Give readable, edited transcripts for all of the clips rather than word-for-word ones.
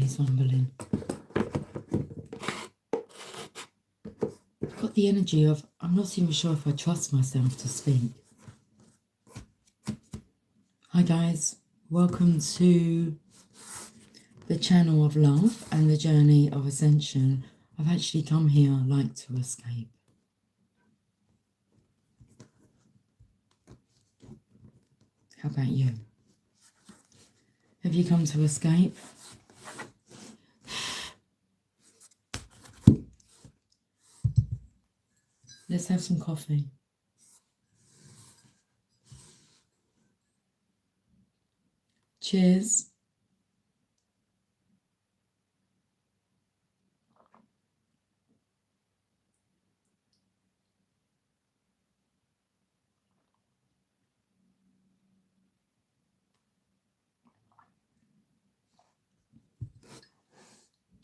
belly's rumbling. I've got the energy of, I'm not even sure if I trust myself to speak. Hi guys, welcome to the channel of love and the journey of ascension. I've actually come here like to escape. How about you? Have you come to escape? Let's have some coffee. Cheers.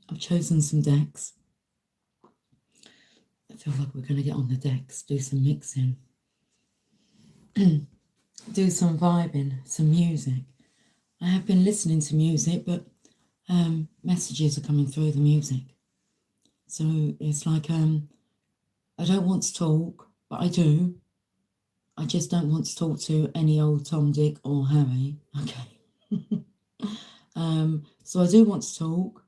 I've chosen some decks. I feel like we're going to get on the decks, do some mixing, do some vibing, some music. I have been listening to music, but messages are coming through the music. So it's like, I don't want to talk, but I do. I just don't want to talk to any old Tom, Dick or Harry. Okay. So I do want to talk.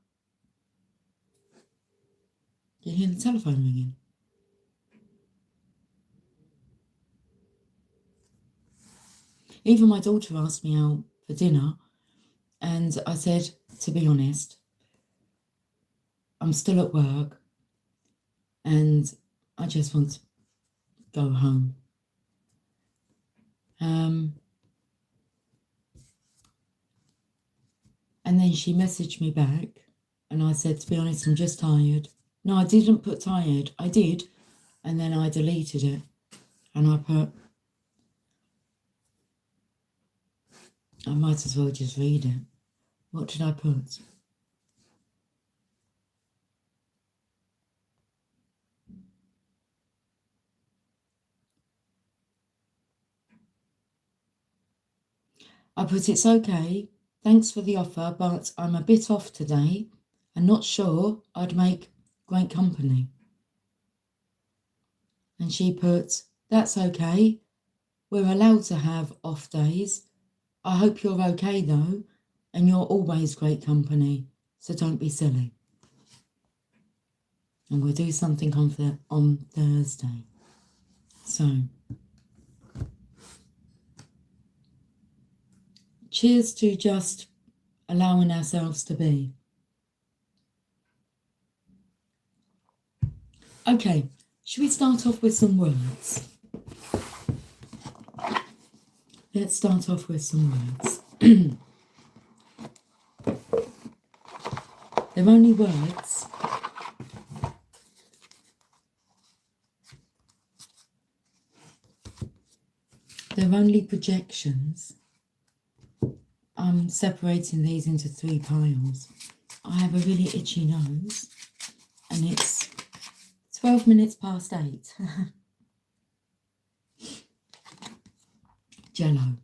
You hear the telephone ringing? Even my daughter asked me out for dinner, and I said, to be honest, I'm still at work and I just want to go home. And then she messaged me back and I said, to be honest, I'm just tired. No, I didn't put tired. I did. And then I deleted it and I put, I might as well just read it. What did I put? I put, it's okay. Thanks for the offer, but I'm a bit off today and not sure I'd make great company. And she put, that's okay. We're allowed to have off days. I hope you're okay though, and you're always great company, so don't be silly. And we'll do something on Thursday. So, cheers to just allowing ourselves to be. Okay, should we start off with some words? Let's start off with some words. They're only words. They're only projections. I'm separating these into 3 piles. I have a really itchy nose and it's 12 minutes past 8. Jello.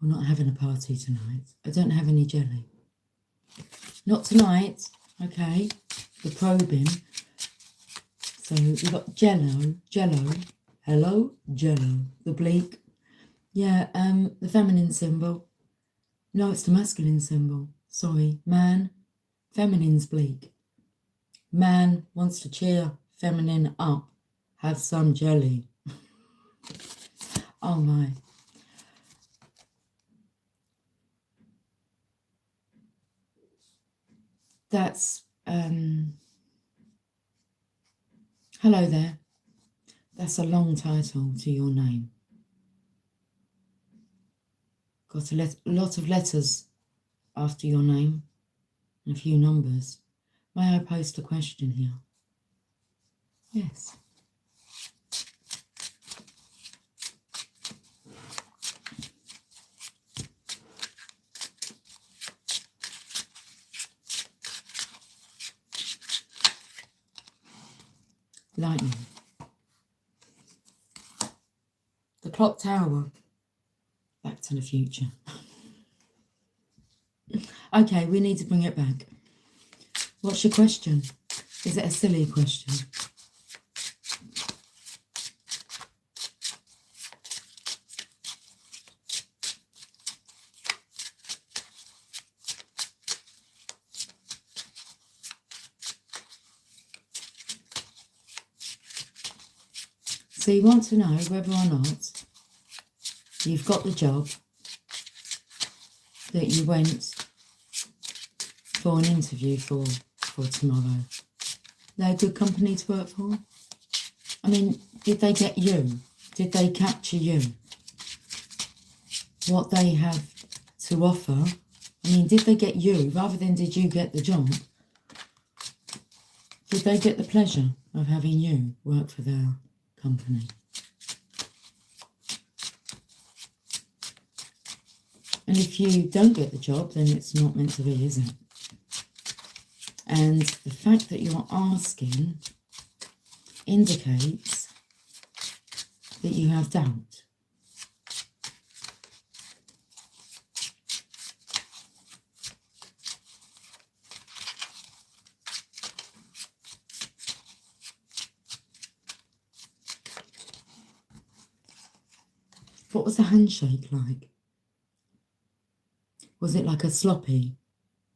We're not having a party tonight. I don't have any jelly. Not tonight, okay? The probing. So we've got jello, hello, jello, the bleak. Yeah, the feminine symbol. No, it's the masculine symbol. Sorry, man, feminine's bleak. Man wants to cheer feminine up. Have some jelly. Oh my. That's, hello there. That's a long title to your name. Got a lot of letters after your name and a few numbers. May I post a question here? Yes. Lightning. The clock tower. Back to the Future. Okay, we need to bring it back. What's your question? Is it a silly question? So you want to know whether or not you've got the job that you went for an interview for tomorrow. They're a good company to work for? I mean, did they get you? Did they capture you? What they have to offer? I mean, did they get you rather than did you get the job? Did they get the pleasure of having you work for their company? And if you don't get the job, then it's not meant to be, is it? And the fact that you're asking indicates that you have doubt. What was the handshake like? Was it like a sloppy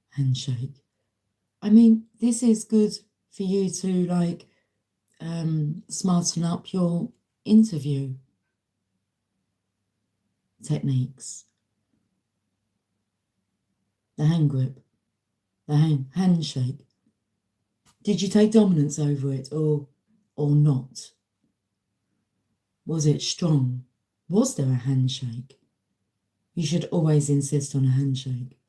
handshake? I mean, this is good for you to like smarten up your interview techniques. The hand grip, the handshake. Did you take dominance over it or not? Was it strong? Was there a handshake? You should always insist on a handshake.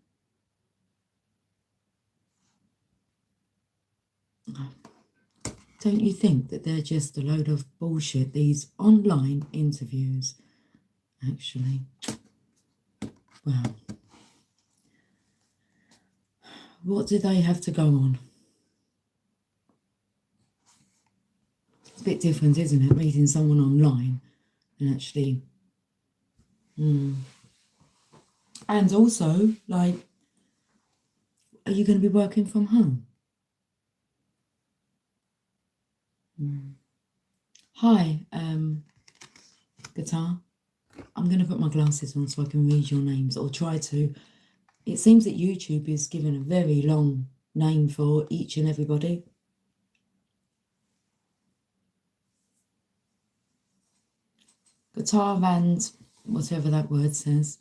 Don't you think that they're just a load of bullshit, these online interviews, actually? Well, what do they have to go on? It's a bit different, isn't it, meeting someone online and actually... And also, like, are you going to be working from home? Hi, guitar. I'm going to put my glasses on so I can read your names, or try to. It seems that YouTube is given a very long name for each and everybody. Guitar and whatever that word says.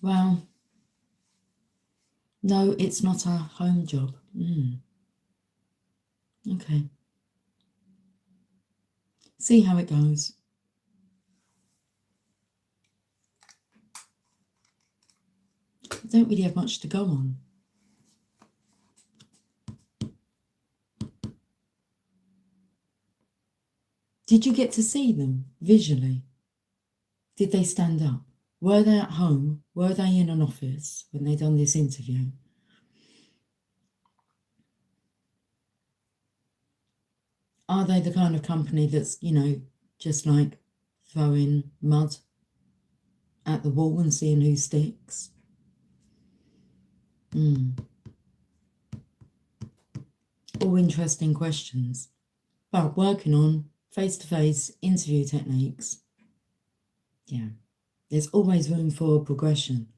Well, no, it's not a home job. Okay. See how it goes. I don't really have much to go on. Did you get to see them visually? Did they stand up? Were they at home? Were they in an office when they done this interview? Are they the kind of company that's, you know, just like throwing mud at the wall and seeing who sticks? All interesting questions. But working on face-to-face interview techniques, yeah, there's always room for progression.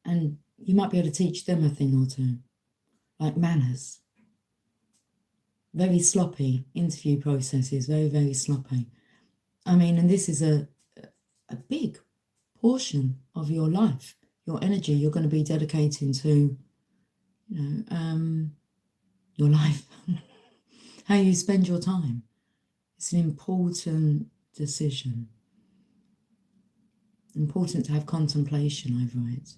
And you might be able to teach them a thing or two, like manners. Very sloppy interview processes, very, very sloppy. I mean, and this is a big portion of your life, your energy you're going to be dedicating to, you know, your life, how you spend your time. It's an important decision. Important to have contemplation over it.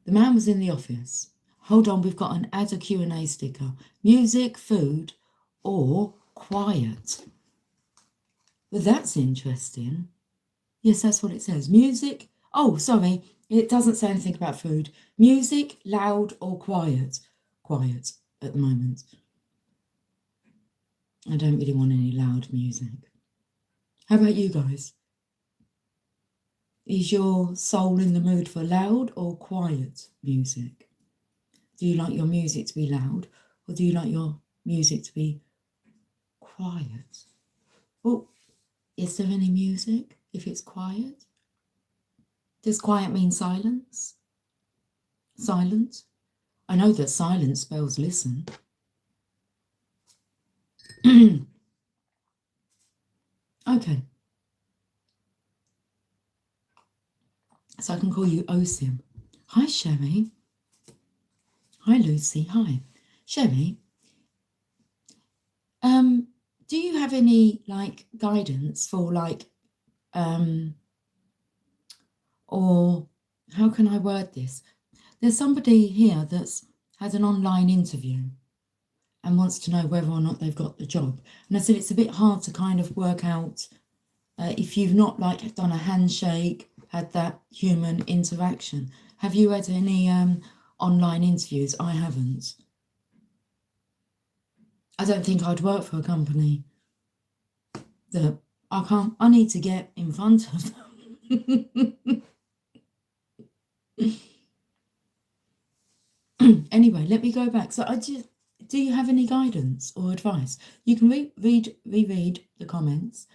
The man was in the office. Hold on, we've got an add a Q&A sticker. Music, food, or quiet. Well, that's interesting. Yes, that's what it says. Music. Oh, sorry. It doesn't say anything about food. Music, loud or quiet? Quiet at the moment. I don't really want any loud music. How about you guys? Is your soul in the mood for loud or quiet music? Do you like your music to be loud, or do you like your music to be quiet? Oh, is there any music if it's quiet? Does quiet mean silence? Silent? I know that silence spells listen. Okay. So I can call you Osim. Hi, Sherry. Hi, Lucy. Hi. Sherry, do you have any, like, guidance for, like, or how can I word this? There's somebody here that's had an online interview and wants to know whether or not they've got the job. And I said it's a bit hard to kind of work out if you've not, like, done a handshake, had that human interaction. Have you had any online interviews? I haven't. I don't think I'd work for a company that I need to get in front of them. Anyway, let me go back. So do you have any guidance or advice? You can reread the comments.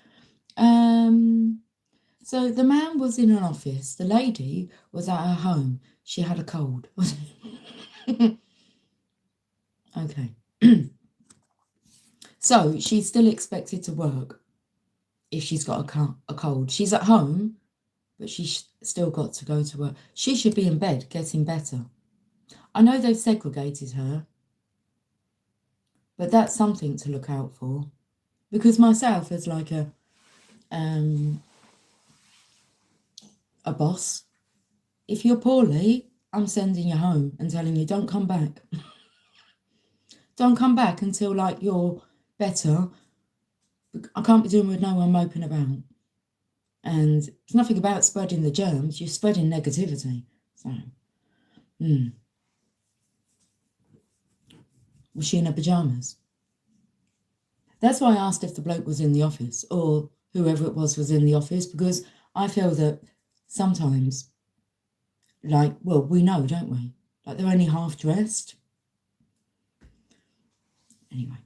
So the man was in an office. The lady was at her home. She had a cold. Okay. So she's still expected to work if she's got a cold. She's at home, but she's still got to go to work. She should be in bed getting better. I know they've segregated her, but that's something to look out for. Because myself, as like a boss, if you're poorly, I'm sending you home and telling you don't come back. Don't come back until, like, you're better. I can't be doing with no one moping about. And it's nothing about spreading the germs. You're spreading negativity. So, was she in her pajamas? That's why I asked if the bloke was in the office, or whoever it was in the office, because I feel that sometimes, like, well, we know, don't we? Like, they're only half dressed. Anyway.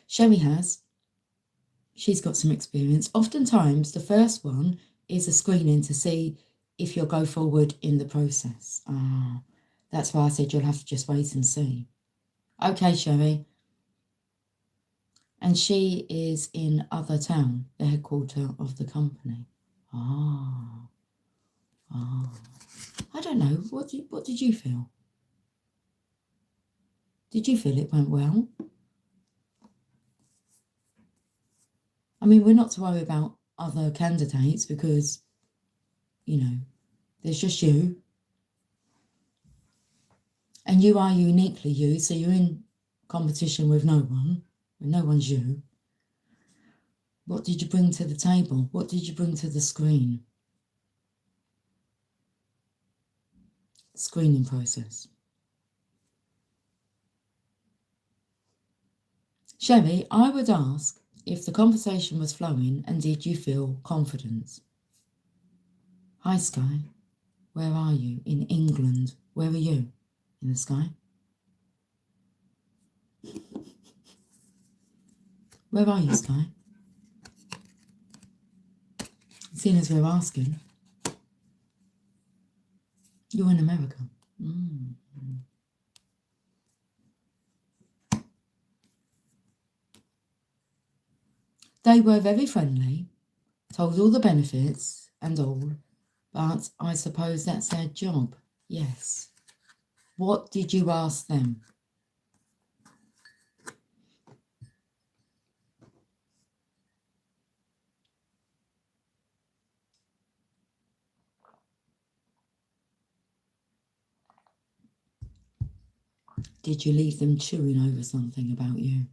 Sherry she's got some experience. Oftentimes, the first one is a screening to see if you'll go forward in the process. That's why I said you'll have to just wait and see. Okay, Sherry. And she is in Other Town, the headquarter of the company. I don't know. What did you feel? Did you feel it went well? I mean, we're not to worry about other candidates because, you know, there's just you. And you are uniquely you, so you're in competition with no one. No one's you. What did you bring to the table? What did you bring to the screen? Screening process. Sherry, I would ask if the conversation was flowing and did you feel confidence? Hi, Sky. Where are you? In England. Where are you? In the sky? Where are you, Sky? Seeing as we're asking. You're in America. They were very friendly, told all the benefits and all, but I suppose that's their job. Yes. What did you ask them? Did you leave them chewing over something about you?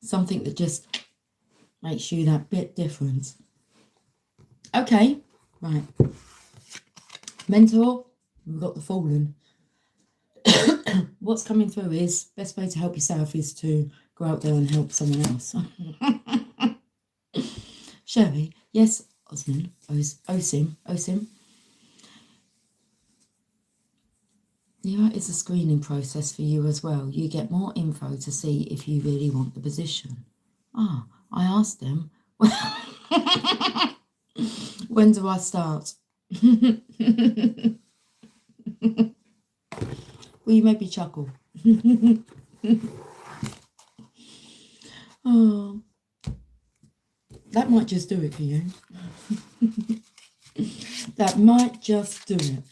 Something that just makes you that bit different. Okay, right. Mentor, we've got the Fallen. What's coming through is best way to help yourself is to go out there and help someone else. Sherry, Yes, Osman, Osim. Yeah, it's a screening process for you as well. You get more info to see if you really want the position. I asked them, when do I start? Well, you made me chuckle. Oh, that might just do it for you. That might just do it.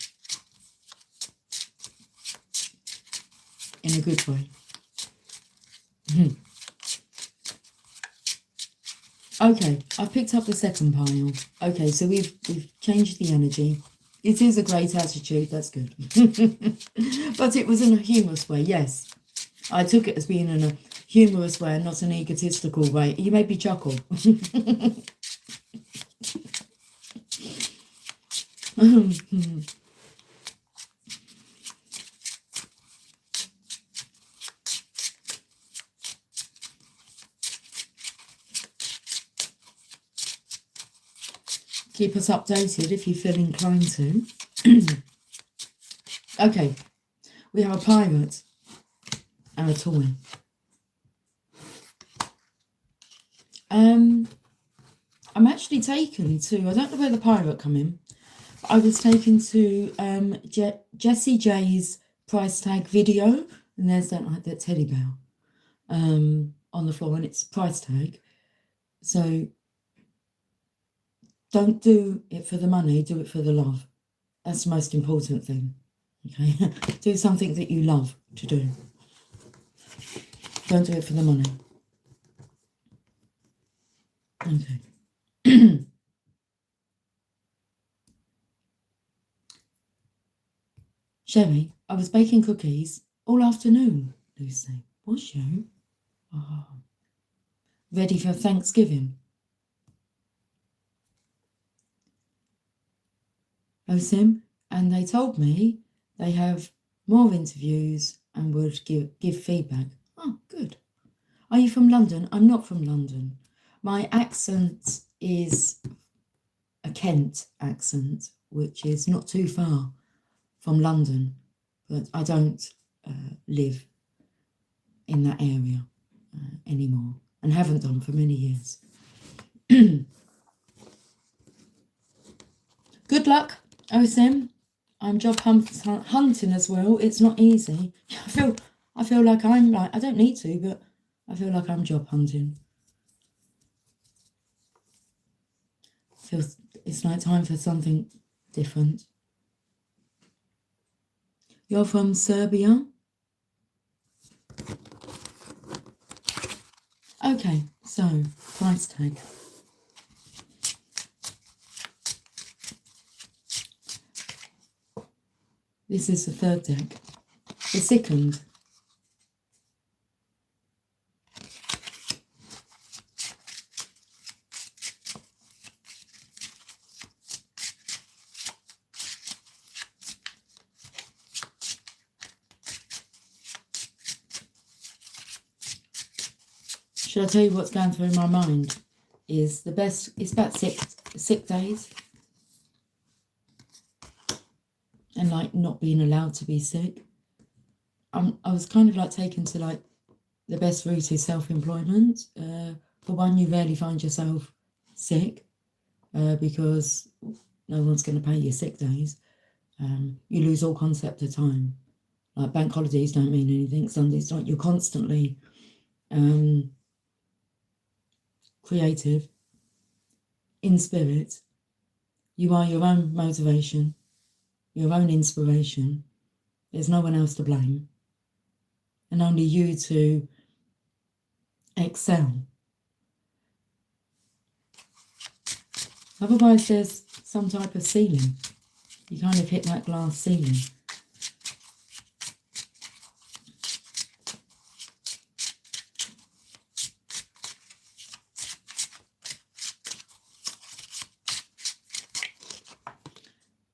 In a good way. Okay, I've picked up the second pile. Okay, so we've changed the energy. It is a great attitude, that's good. But it was in a humorous way, yes. I took it as being in a humorous way and not an egotistical way. You made me chuckle. Keep us updated if you feel inclined to. Okay, we have a pirate and a toy. I'm actually taken to, I don't know where the pirate come in, but I was taken to Jessie J's price tag video, and there's that teddy bear on the floor, and it's price tag. So don't do it for the money, do it for the love. That's the most important thing. Okay, do something that you love to do. Don't do it for the money. Okay. Sherry, I was baking cookies all afternoon, Lucy. Was you? Oh. Ready for Thanksgiving? Osim, and they told me they have more interviews and would give feedback. Oh, good. Are you from London? I'm not from London. My accent is a Kent accent, which is not too far from London, but I don't live in that area anymore and haven't done for many years. Good luck, Osim. I'm job hunting as well. It's not easy. I feel like I'm like, I don't need to, but I feel like I'm job hunting. Feels it's like time for something different. You're from Serbia? Okay, so price tag. This is the third deck. The second. Should I tell you what's going through my mind? Is the best, it's about sick days. And like not being allowed to be sick. I was kind of like taken to like the best route is self-employment. For one, you rarely find yourself sick because no one's going to pay your sick days. You lose all concept of time. Like bank holidays don't mean anything. Sundays don't. You're constantly creative, in spirit. You are your own motivation, your own inspiration. There's no one else to blame. And only you to excel. Otherwise, there's some type of ceiling. You kind of hit that glass ceiling.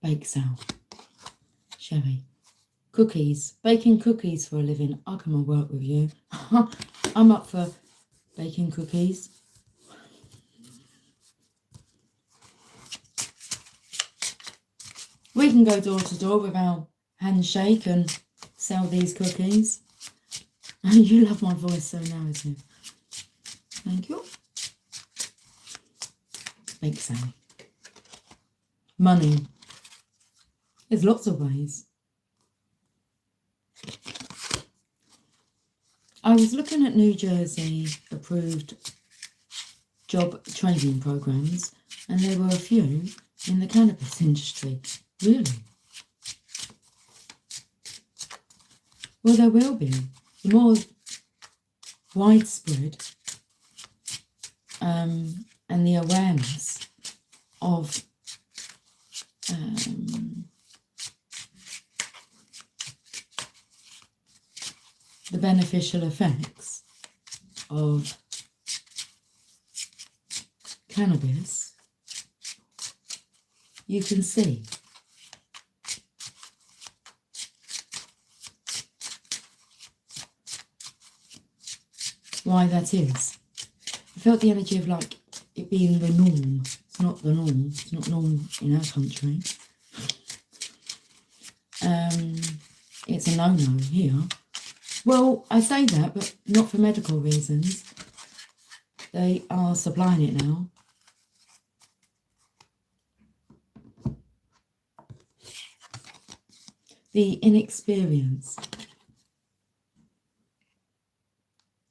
Bake sale. Sherry. Cookies. Baking cookies for a living. I'll come and work with you. I'm up for baking cookies. can go door to door with our handshake and sell these cookies. You love my voice so narrative. Thank you. Bake sale. Money. There's lots of ways. I was looking at New Jersey approved job training programs, and there were a few in the cannabis industry. Really? Well, there will be. The more widespread and the awareness of the beneficial effects of cannabis, you can see why that is. I felt the energy of like it being the norm. It's not the norm. It's not norm in our country. It's a no-no here. Well, I say that, but not for medical reasons. They are supplying it now. The inexperience.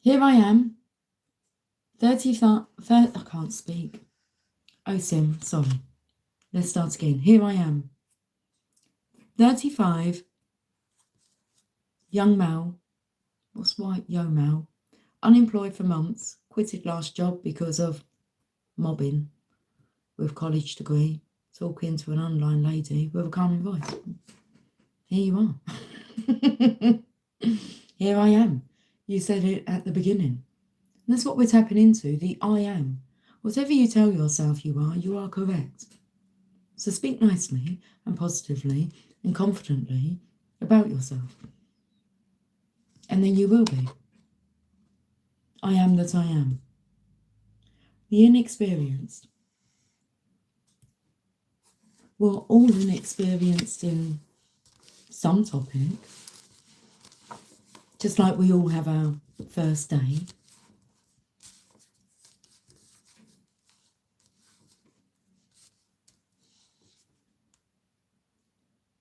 Here I am, 35, I can't speak. Oh, Sim, sorry. Let's start again. Here I am, 35, young male, what's white, yo male, unemployed for months, quitted last job because of mobbing with college degree, talking to an online lady with a calming voice. Here you are. Here I am. You said it at the beginning. And that's what we're tapping into, the I am. Whatever you tell yourself you are correct. So speak nicely and positively and confidently about yourself. And then you will be. I am that I am. The inexperienced. We're all inexperienced in some topic. Just like we all have our first day.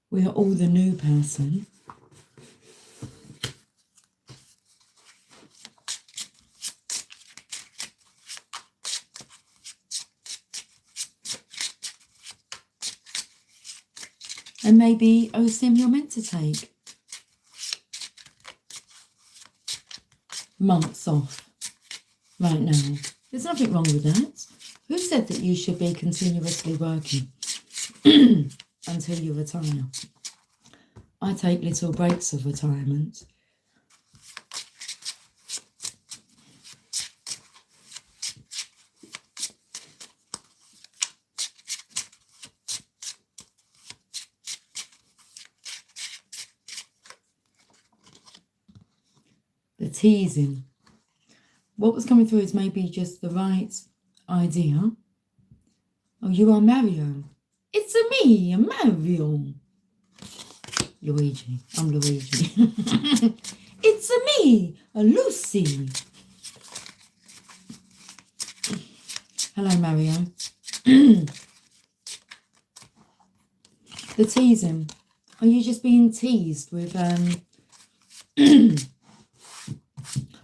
We are all the new person. And maybe, oh Sim, you're meant to take months off right now. There's nothing wrong with that. Who said that you should be continuously working until you retire? I take little breaks of retirement. The teasing. What was coming through is maybe just the right idea. Oh, you are Mario. It's a me, Mario. Luigi. I'm Luigi. It's a me, a Lucy. Hello, Mario. The teasing. Are you just being teased with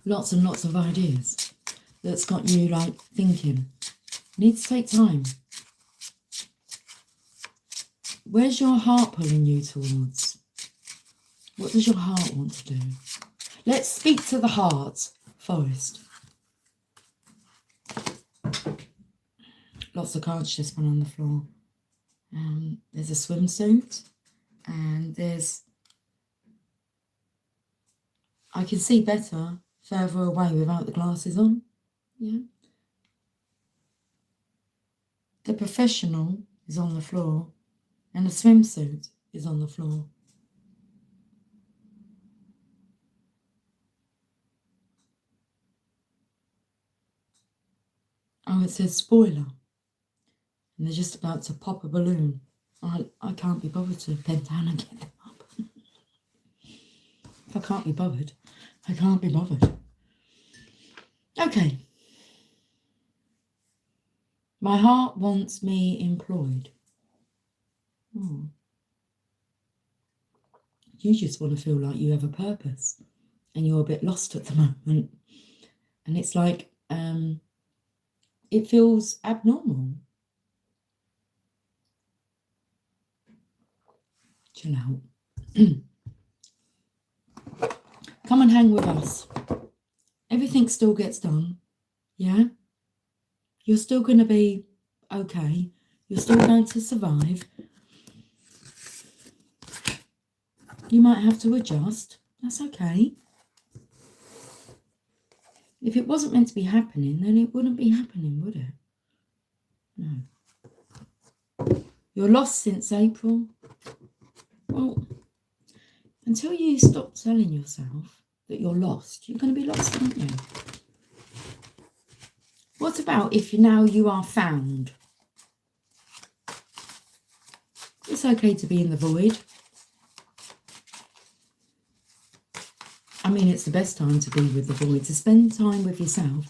lots and lots of ideas that's got you like thinking? Need to take time. Where's your heart pulling you towards? What does your heart want to do? Let's speak to the heart, Forest. Lots of cards just went on the floor. There's a swimsuit, and there's... I can see better further away without the glasses on. Yeah. The professional is on the floor, and the swimsuit is on the floor. Oh, it says spoiler. And they're just about to pop a balloon I can't be bothered to bend down and get them up. If I can't be bothered, I can't be bothered. Okay. My heart wants me employed. You just want to feel like you have a purpose and you're a bit lost at the moment. And it's like, it feels abnormal. Chill out. Come and hang with us. Everything still gets done. Yeah? You're still going to be okay. You're still going to survive. You might have to adjust. That's okay. If it wasn't meant to be happening, then it wouldn't be happening, would it? No. You're lost since April. Well, until you stop telling yourself that you're lost, you're going to be lost, aren't you? What about if now you are found? It's okay to be in the void. I mean, it's the best time to be with the void, to spend time with yourself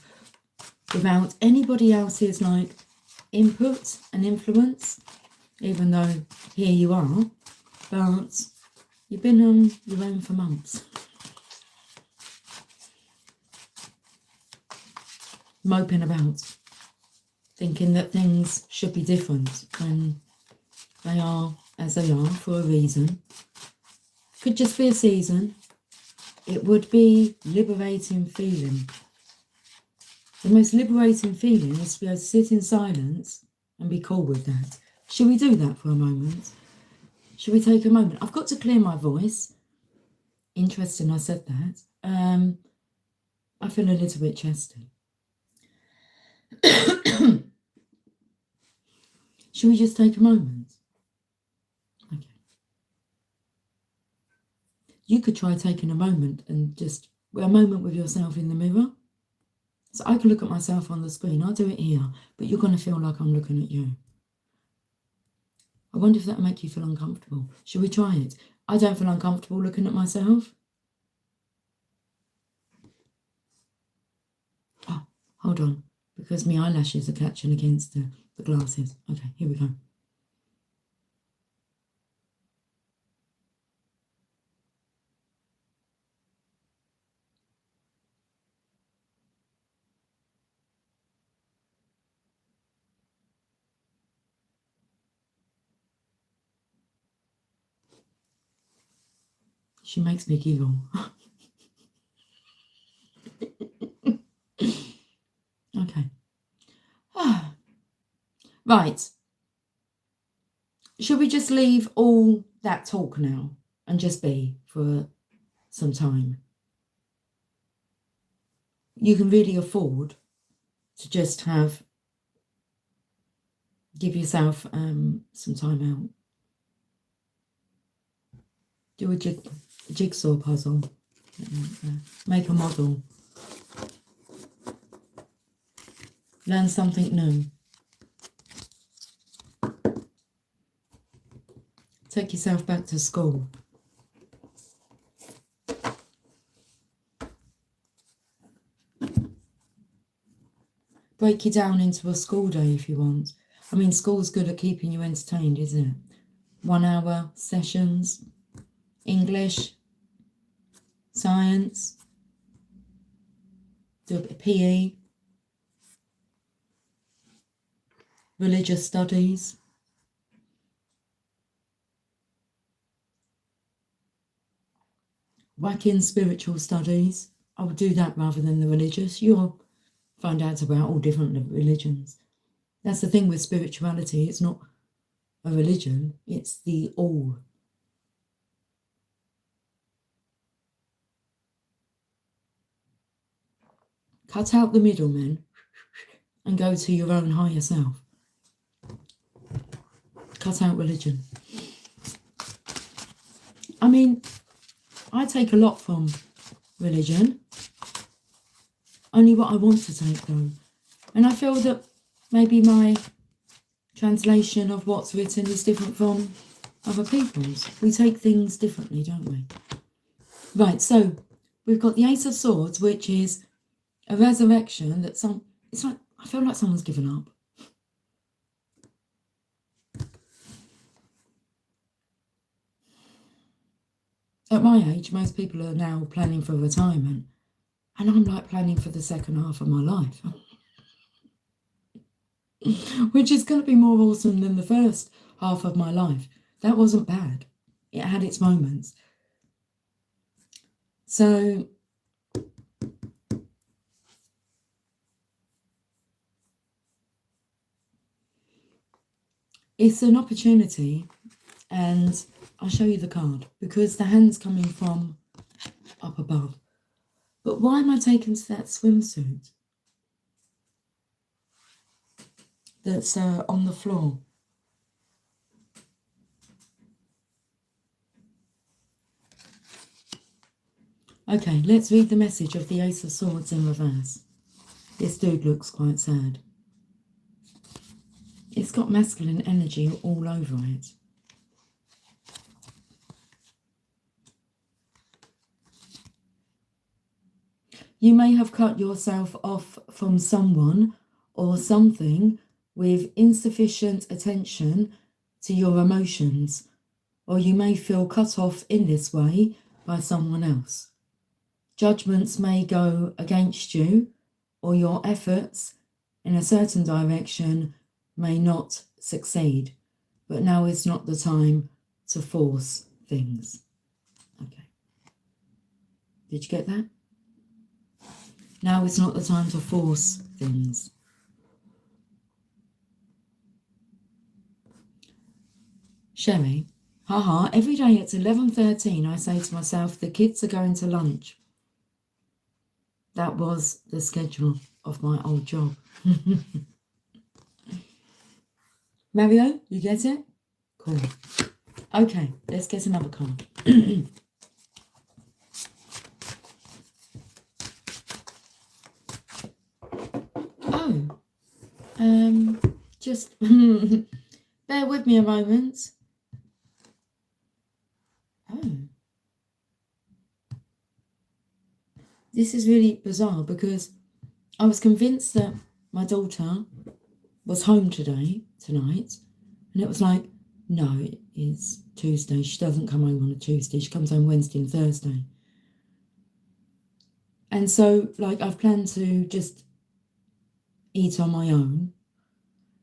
without anybody else's like input and influence, even though here you are, but you've been on your own for months. Moping about, thinking that things should be different when they are as they are for a reason. Could just be a season. It would be liberating feeling. The most liberating feeling is to be able to sit in silence and be cool with that. Should we do that for a moment? Should we take a moment? I've got to clear my voice. Interesting I said that. I feel a little bit chesty. Should we just take a moment? Okay. You could try taking a moment and just a moment with yourself in the mirror. So I can look at myself on the screen. I'll do it here, but you're going to feel like I'm looking at you. I wonder if that'll make you feel uncomfortable. Should we try it? I don't feel uncomfortable looking at myself. Oh, hold on. Because my eyelashes are catching against the glasses. Okay, here we go. She makes me giggle. Okay. Right. Should we just leave all that talk now and just be for some time? You can really afford to just give yourself some time out. Do a jigsaw puzzle. Make a model. Learn something new. Take yourself back to school. Break you down into a school day if you want. I mean, school's good at keeping you entertained, isn't it? 1 hour sessions, English, science, do a bit of PE, religious studies. Whack in spiritual studies. I would do that rather than the religious. You'll find out about all different religions. That's the thing with spirituality. It's not a religion. It's the all. Cut out the middlemen and go to your own higher self. Cut out religion. I mean, I take a lot from religion. Only what I want to take though. And I feel that maybe my translation of what's written is different from other people's. We take things differently, don't we? Right, so we've got the Ace of Swords, which is a resurrection that it's like, I feel like someone's given up. At my age, most people are now planning for retirement, and I'm like planning for the second half of my life, which is going to be more awesome than the first half of my life. That wasn't bad. It had its moments. So it's an opportunity, and I'll show you the card because the hand's coming from up above. But why am I taken to that swimsuit that's on the floor? Okay, let's read the message of the Ace of Swords in reverse. This dude looks quite sad. It's got masculine energy all over it. You may have cut yourself off from someone or something with insufficient attention to your emotions, or you may feel cut off in this way by someone else. Judgments may go against you, or your efforts in a certain direction may not succeed, but now is not the time to force things. Okay. Did you get that? Now is not the time to force things. Sherry, haha, every day at 11:13 I say to myself, the kids are going to lunch. That was the schedule of my old job. Mario, you get it? Cool. Okay, let's get another card. Just bear with me a moment. Oh. This is really bizarre because I was convinced that my daughter was home tonight, and it was like, no, it's Tuesday. She doesn't come home on a Tuesday. She comes home Wednesday and Thursday. And so, like, I've planned to just eat on my own.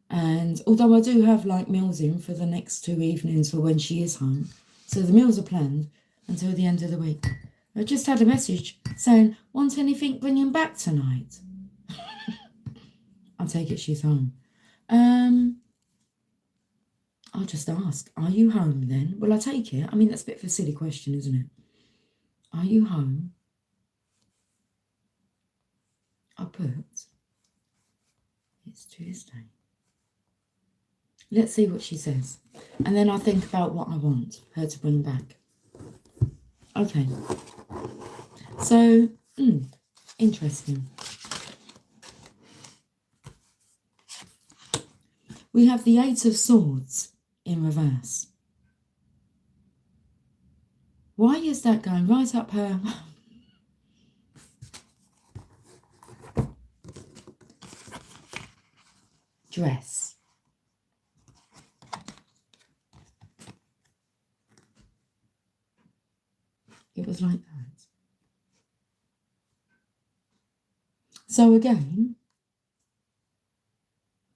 And although I do have, like, meals in for the next 2 evenings for when she is home, so the meals are planned until the end of the week. I just had a message saying, want anything bringing back tonight? I'll take it she's home. I'll just ask, are you home then? Well, I take it. I mean, that's a bit of a silly question, isn't it? Are you home? I put, it's Tuesday. Let's see what she says. And then I'll think about what I want her to bring back. Okay. So, interesting. We have the Eight of Swords in reverse. Why is that going right up her... dress? It was like that. So again,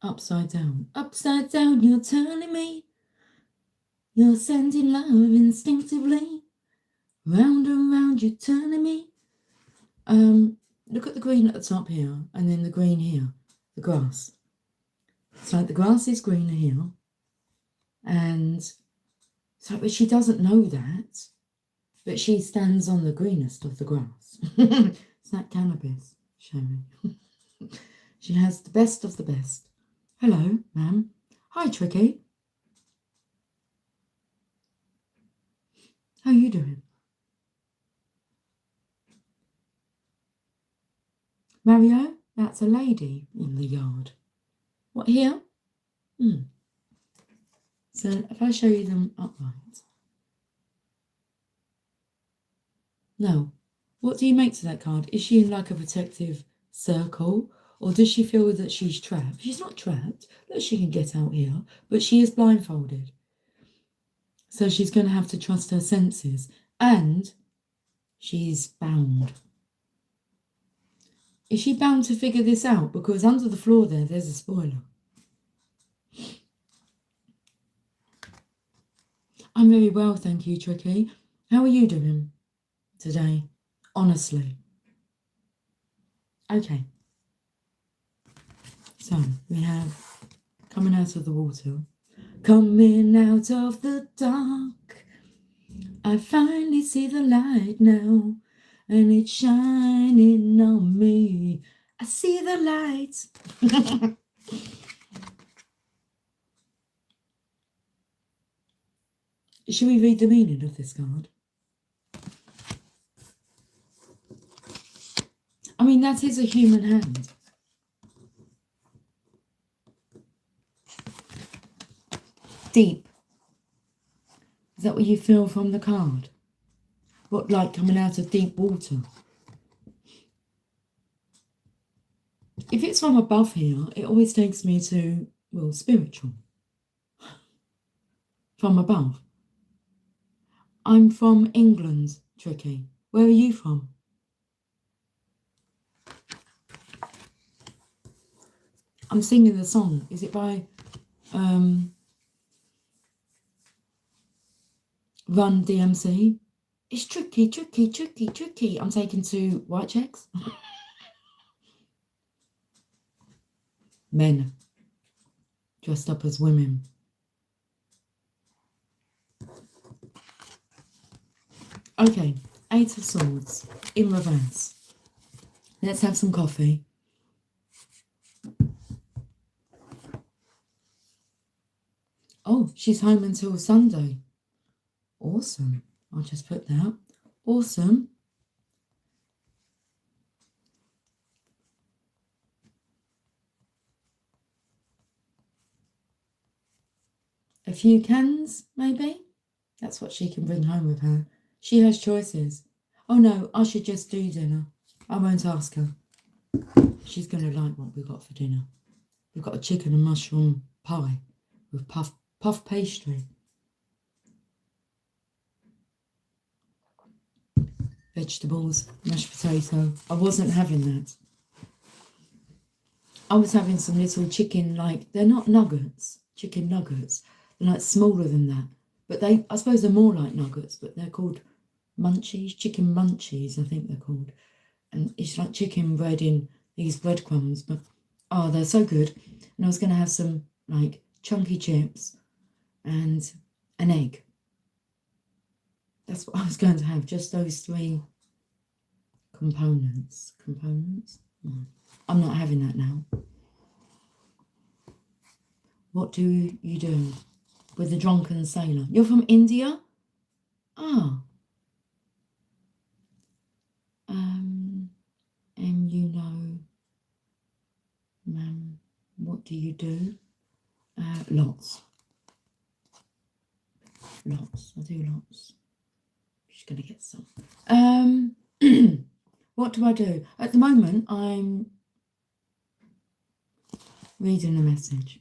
upside down. Upside down, you're turning me. You're sending love instinctively. Round and round, you're turning me. Look at the green at the top here, and then the green here, the grass. It's like the grass is greener here, and so, but she doesn't know that, but she stands on the greenest of the grass. It's like cannabis, Sherry. She has the best of the best. Hello, ma'am. Hi, Tricky. How are you doing? Mario, that's a lady in the yard. What, here? So if I show you them upright. Now, what do you make to that card? Is she in like a protective circle? Or does she feel that she's trapped? She's not trapped. Look, she can get out here. But she is blindfolded. So she's going to have to trust her senses. And she's bound. Is she bound to figure this out? Because under the floor there's a spoiler. I'm very well, thank you, Tricky. How are you doing today? Honestly. Okay. So, we have coming out of the water. Coming out of the dark. I finally see the light now. And it's shining on me. I see the light. Should we read the meaning of this card? I mean, that is a human hand. Deep. Is that what you feel from the card? What, like coming out of deep water? If it's from above here, it always takes me to, well, spiritual. From above. I'm from England, Tricky. Where are you from? I'm singing the song. Is it by Run DMC? It's tricky, tricky, tricky, tricky. I'm taking 2 white checks. Men dressed up as women. Okay, 8 of Swords in reverse. Let's have some coffee. Oh, she's home until Sunday. Awesome. I'll just put that. Awesome. A few cans, maybe? That's what she can bring home with her. She has choices. Oh no, I should just do dinner. I won't ask her. She's going to like what we got for dinner. We've got a chicken and mushroom pie with puff pastry. Vegetables, mashed potato. I wasn't having that. I was having some little chicken, like, they're not nuggets, chicken nuggets. They're like smaller than that. But I suppose they're more like nuggets, but they're called munchies, chicken munchies, I think they're called. And it's like chicken bread in these breadcrumbs, but oh, they're so good. And I was going to have some like chunky chips and an egg. That's what I was going to have, just those 3 components. No, I'm not having that now. What do you do with the drunken sailor? You're from India? Ah. And you know, what do you do? Lots. I do lots. Just going to get some. What do I do? At the moment, I'm reading a message.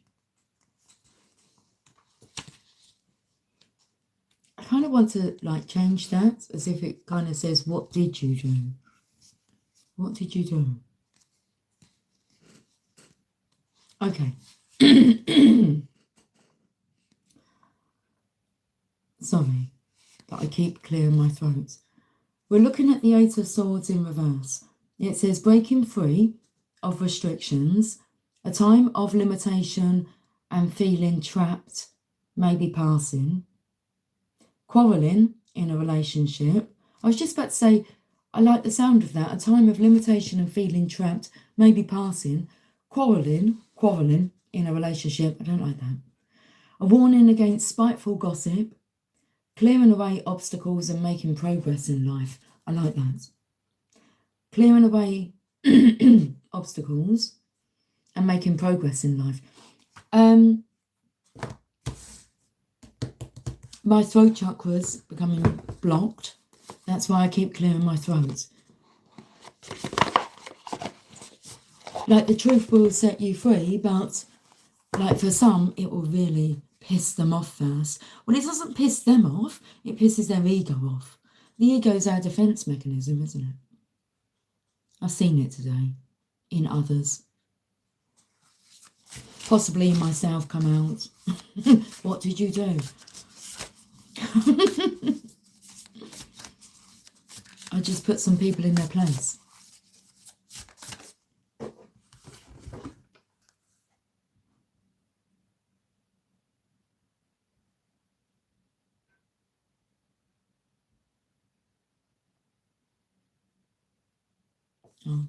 I kind of want to like change that as if it kind of says, what did you do? What did you do? Okay. Sorry, but I keep clearing my throat. We're looking at the 8 of Swords in reverse. It says breaking free of restrictions, a time of limitation and feeling trapped may be passing. Quarrelling in a relationship. I was just about to say, I like the sound of that. A time of limitation and feeling trapped may be passing. Quarrelling in a relationship. I don't like that. A warning against spiteful gossip. Clearing away obstacles and making progress in life. I like that. Clearing away obstacles and making progress in life. My throat chakra's becoming blocked. That's why I keep clearing my throat. Like, the truth will set you free, but like for some, it will really piss them off first. Well, it doesn't piss them off, it pisses their ego off. The ego is our defense mechanism, isn't it? I've seen it today in others. Possibly myself come out. What did you do? I just put some people in their place. Oh.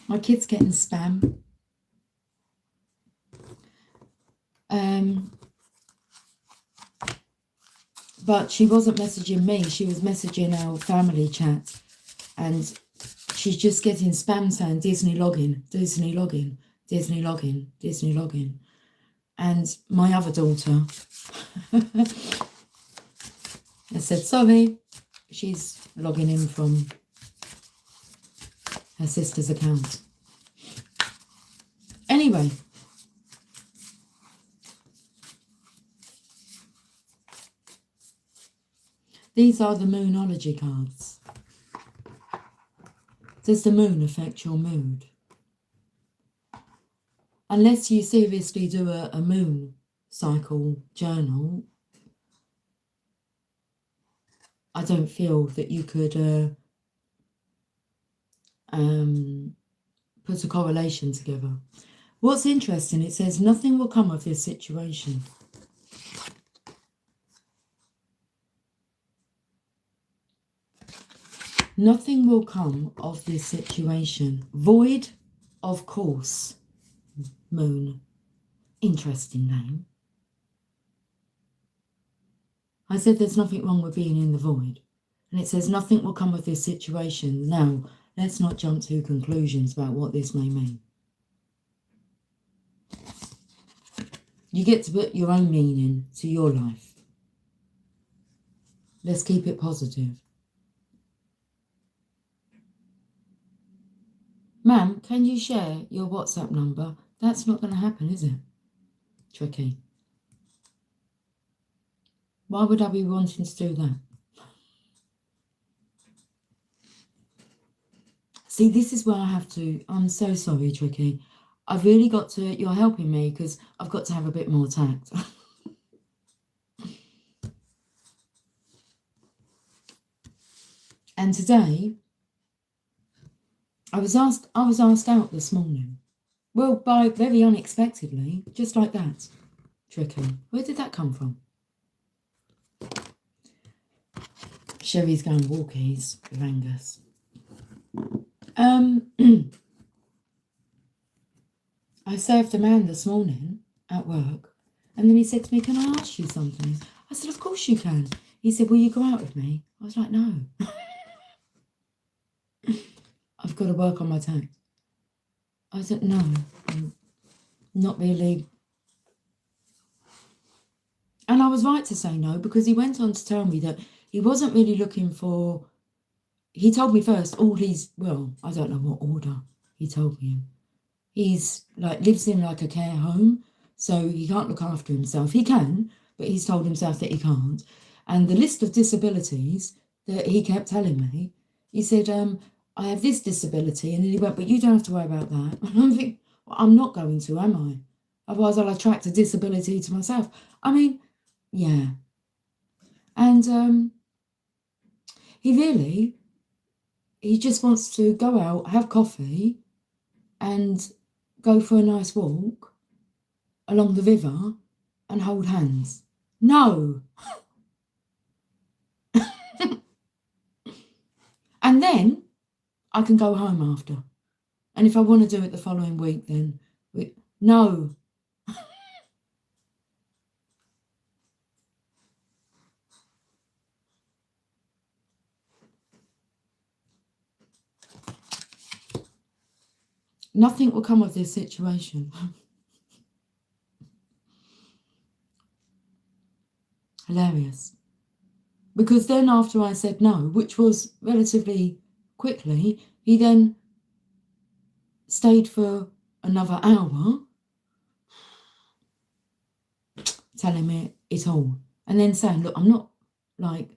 My kid's getting spam. But she wasn't messaging me, she was messaging our family chat, and she's just getting spam saying Disney login, Disney login, Disney login, Disney login. And my other daughter I said sorry, she's logging in from her sister's account. Anyway, these are the Moonology cards. Does the moon affect your mood? Unless you seriously do a moon cycle journal, I don't feel that you could put a correlation together. What's interesting, it says nothing will come of this situation. Nothing will come of this situation. Void, of course. Moon. Interesting name. I said there's nothing wrong with being in the void. And it says nothing will come of this situation. Now, let's not jump to conclusions about what this may mean. You get to put your own meaning to your life. Let's keep it positive. Ma'am, can you share your WhatsApp number? That's not going to happen, is it? Tricky. Why would I be wanting to do that? See, this is where I have to... I'm so sorry, Tricky. I've really got to... You're helping me because I've got to have a bit more tact. And today, I was asked out this morning. Well, very unexpectedly, just like that. Tricky. Where did that come from? Sherry's going walkies with Angus. I served a man this morning at work, and then he said to me, "Can I ask you something?" I said, "Of course you can." He said, "Will you go out with me?" I was like, "No." I've got to work on my tact. I said, "No, I'm not really." And I was right to say no, because he went on to tell me that he wasn't really looking for... He told me first, I don't know what order he told me. He's lives in a care home, so he can't look after himself. He can, but he's told himself that he can't. And the list of disabilities that he kept telling me, he said, "I have this disability," and then he went, "But you don't have to worry about that." And I'm thinking, well, I'm not going to, am I? Otherwise I'll attract a disability to myself. I mean, yeah. And he just wants to go out, have coffee, and go for a nice walk along the river and hold hands. No. And then I can go home after. And if I want to do it the following week, then no. Nothing will come of this situation. Hilarious. Because then after I said no, which was relatively quickly, he then stayed for another hour telling me it all. And then saying, look, I'm not like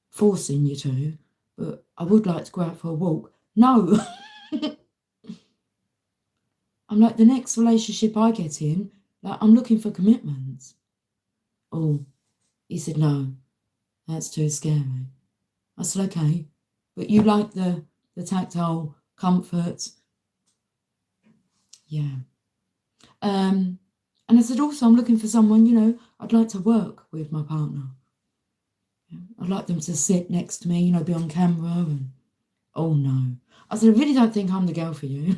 forcing you to, but I would like to go out for a walk. No. I'm like, the next relationship I get in, like, I'm looking for commitment. Oh, he said, no, that's too scary. I said, okay, but you like the tactile comfort. Yeah. And I said, also, I'm looking for someone, you know, I'd like to work with my partner. I'd like them to sit next to me, you know, be on camera. And oh, no. I said, I really don't think I'm the girl for you.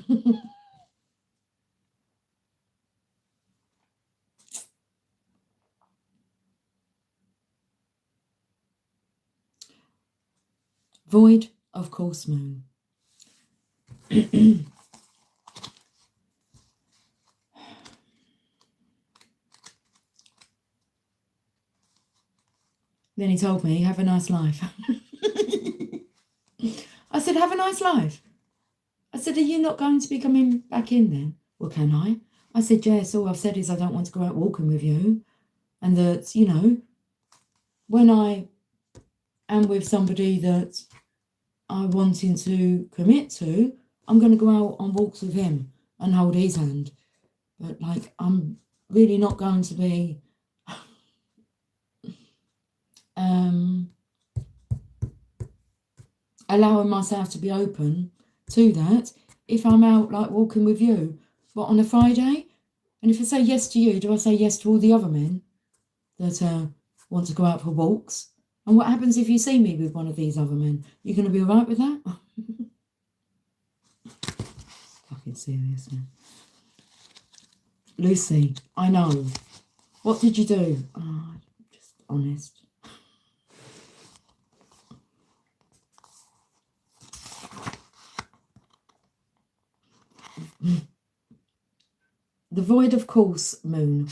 Void of course moon. Then he told me, have a nice life. I said, have a nice life. I said, are you not going to be coming back in then? Well, can I? I said, yes, all I've said is I don't want to go out walking with you. And that, you know, when I am with somebody that I'm wanting to commit to, I'm going to go out on walks with him and hold his hand. But, like, I'm really not going to be allowing myself to be open to that if I'm out, like, walking with you. But on a Friday? And if I say yes to you, do I say yes to all the other men that want to go out for walks? And what happens if you see me with one of these other men? You going to be all right with that? Fucking serious, man. Lucy, I know. What did you do? Oh, just honest. The void of course moon.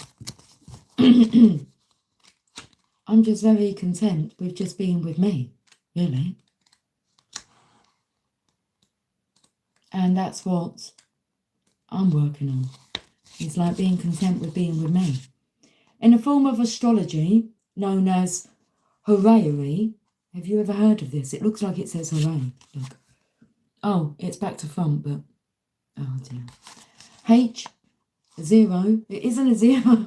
I'm just very content with just being with me, really. And that's what I'm working on. It's like being content with being with me. In a form of astrology known as horary, have you ever heard of this? It looks like it says hooray. Look. Oh, it's back to front, but oh dear. H0, it isn't a 0.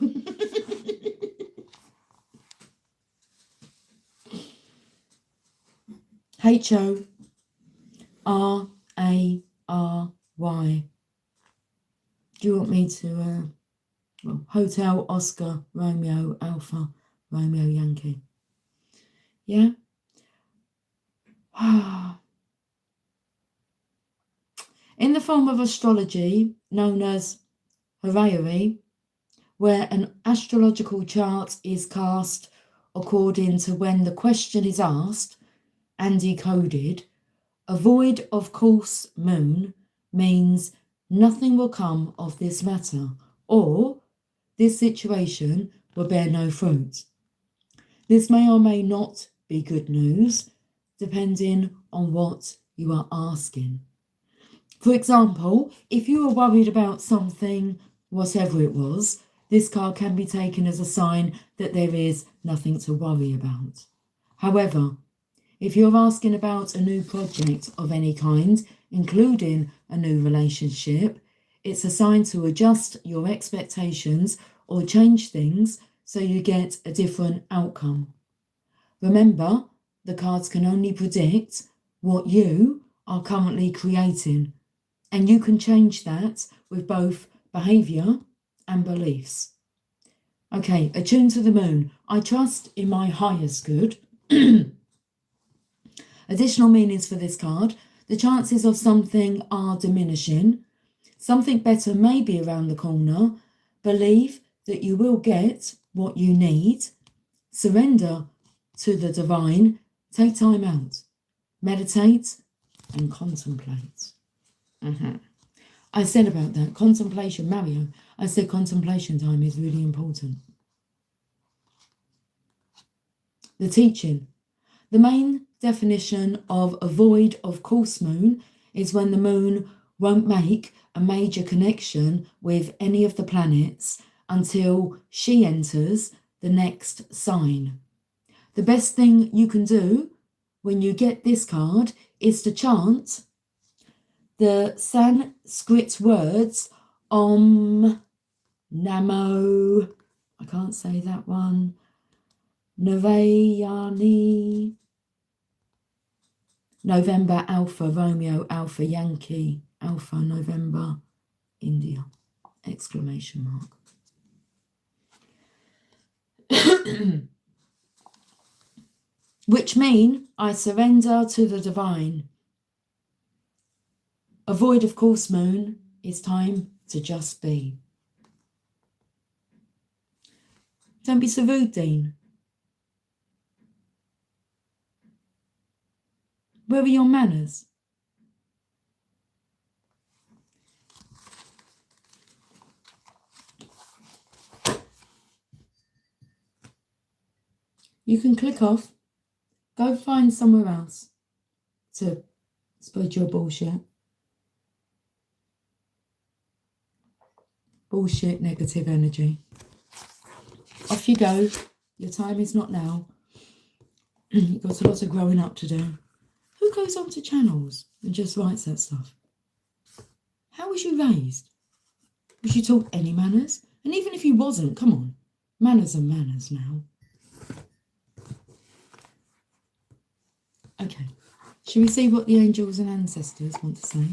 HORARY. Do you want me to, well, Hotel Oscar Romeo Alpha Romeo Yankee? Yeah? In the form of astrology known as horary, where an astrological chart is cast according to when the question is asked and decoded, a void of course moon means nothing will come of this matter, or this situation will bear no fruit. This may or may not be good news, depending on what you are asking. For example, if you are worried about something, whatever it was, this card can be taken as a sign that there is nothing to worry about. However, if you're asking about a new project of any kind, including a new relationship, it's a sign to adjust your expectations or change things so you get a different outcome. Remember, the cards can only predict what you are currently creating, and you can change that with both behaviour and beliefs. Okay, attune to the moon. I trust in my highest good. Additional meanings for this card. The chances of something are diminishing. Something better may be around the corner. Believe that you will get what you need. Surrender to the divine. Take time out. Meditate and contemplate. I said about that. Contemplation, Mario. I said contemplation time is really important. the teaching. The main definition of a void of course moon is when the moon won't make a major connection with any of the planets until she enters the next sign. The best thing you can do when you get this card is to chant the Sanskrit words Om Namo, I can't say that one, Navayani, November Alpha, Romeo Alpha, Yankee Alpha, November, India, exclamation mark. Which mean I surrender to the divine. A void of course moon is time to just be. Don't be so rude, Dean. Where are your manners? You can click off. Go find somewhere else to spread your bullshit. Bullshit, negative energy. Off you go. Your time is not now. You've got a lot of growing up to do. Who goes onto channels and just writes that stuff? How was you raised? Was you taught any manners? And even if you wasn't, come on. Manners are manners now. Okay. Shall we see what the angels and ancestors want to say?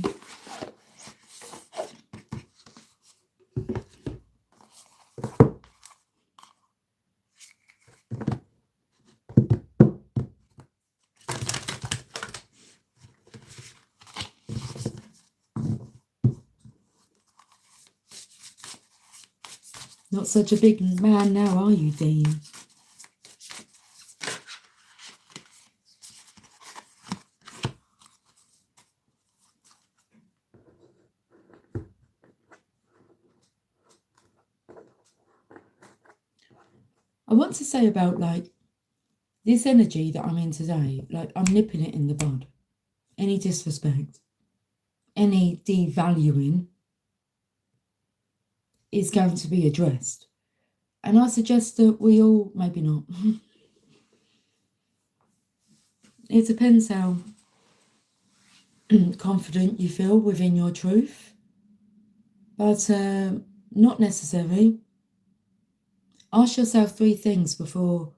Not such a big man now, are you, Dean? I want to say about, like, this energy that I'm in today, like, I'm nipping it in the bud. Any disrespect, any devaluing is going to be addressed. And I suggest that we all, maybe not. It depends how confident you feel within your truth. But not necessary. Ask yourself 3 things before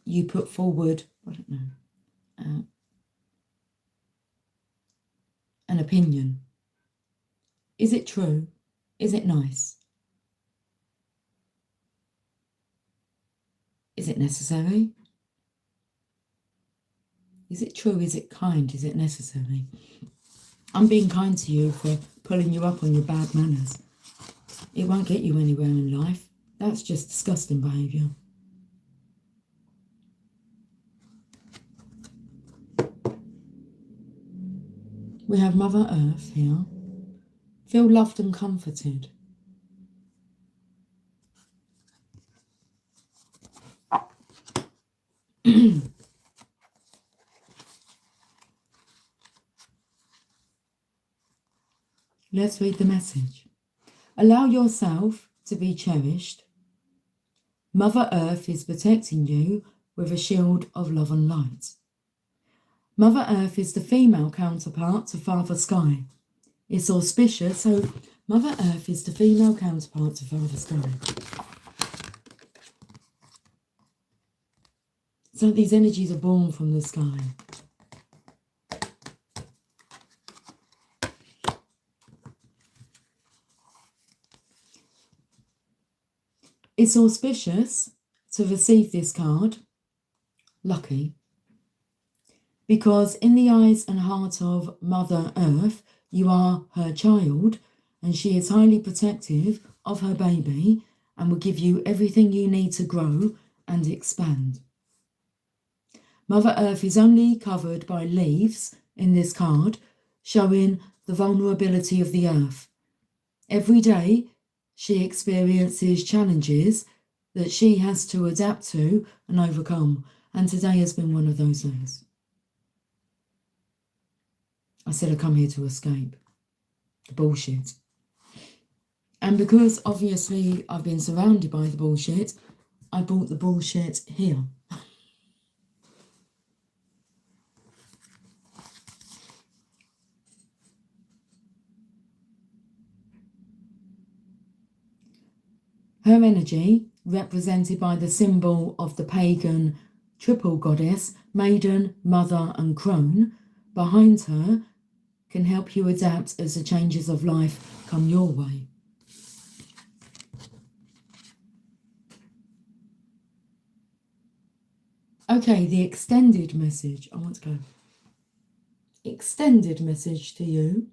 you put forward, I don't know, an opinion. Is it true? Is it nice? Is it necessary? Is it true? Is it kind? Is it necessary? I'm being kind to you for pulling you up on your bad manners. It won't get you anywhere in life. That's just disgusting behaviour. We have Mother Earth here. Feel loved and comforted. Let's read the message. Allow yourself to be cherished. Mother Earth is protecting you with a shield of love and light. Mother Earth is the female counterpart to Father Sky. It's auspicious, so Mother Earth is the female counterpart to Father Sky. So these energies are born from the sky. It's auspicious to receive this card, lucky, because in the eyes and heart of Mother Earth, you are her child, and she is highly protective of her baby and will give you everything you need to grow and expand. Mother Earth is only covered by leaves in this card, showing the vulnerability of the earth. Every day, she experiences challenges that she has to adapt to and overcome. And today has been one of those days. I said I come here to escape the bullshit. And because obviously I've been surrounded by the bullshit, I brought the bullshit here. Her energy, represented by the symbol of the pagan triple goddess, maiden, mother and crone, behind her can help you adapt as the changes of life come your way. Okay, the extended message. I want to go. Extended message to you.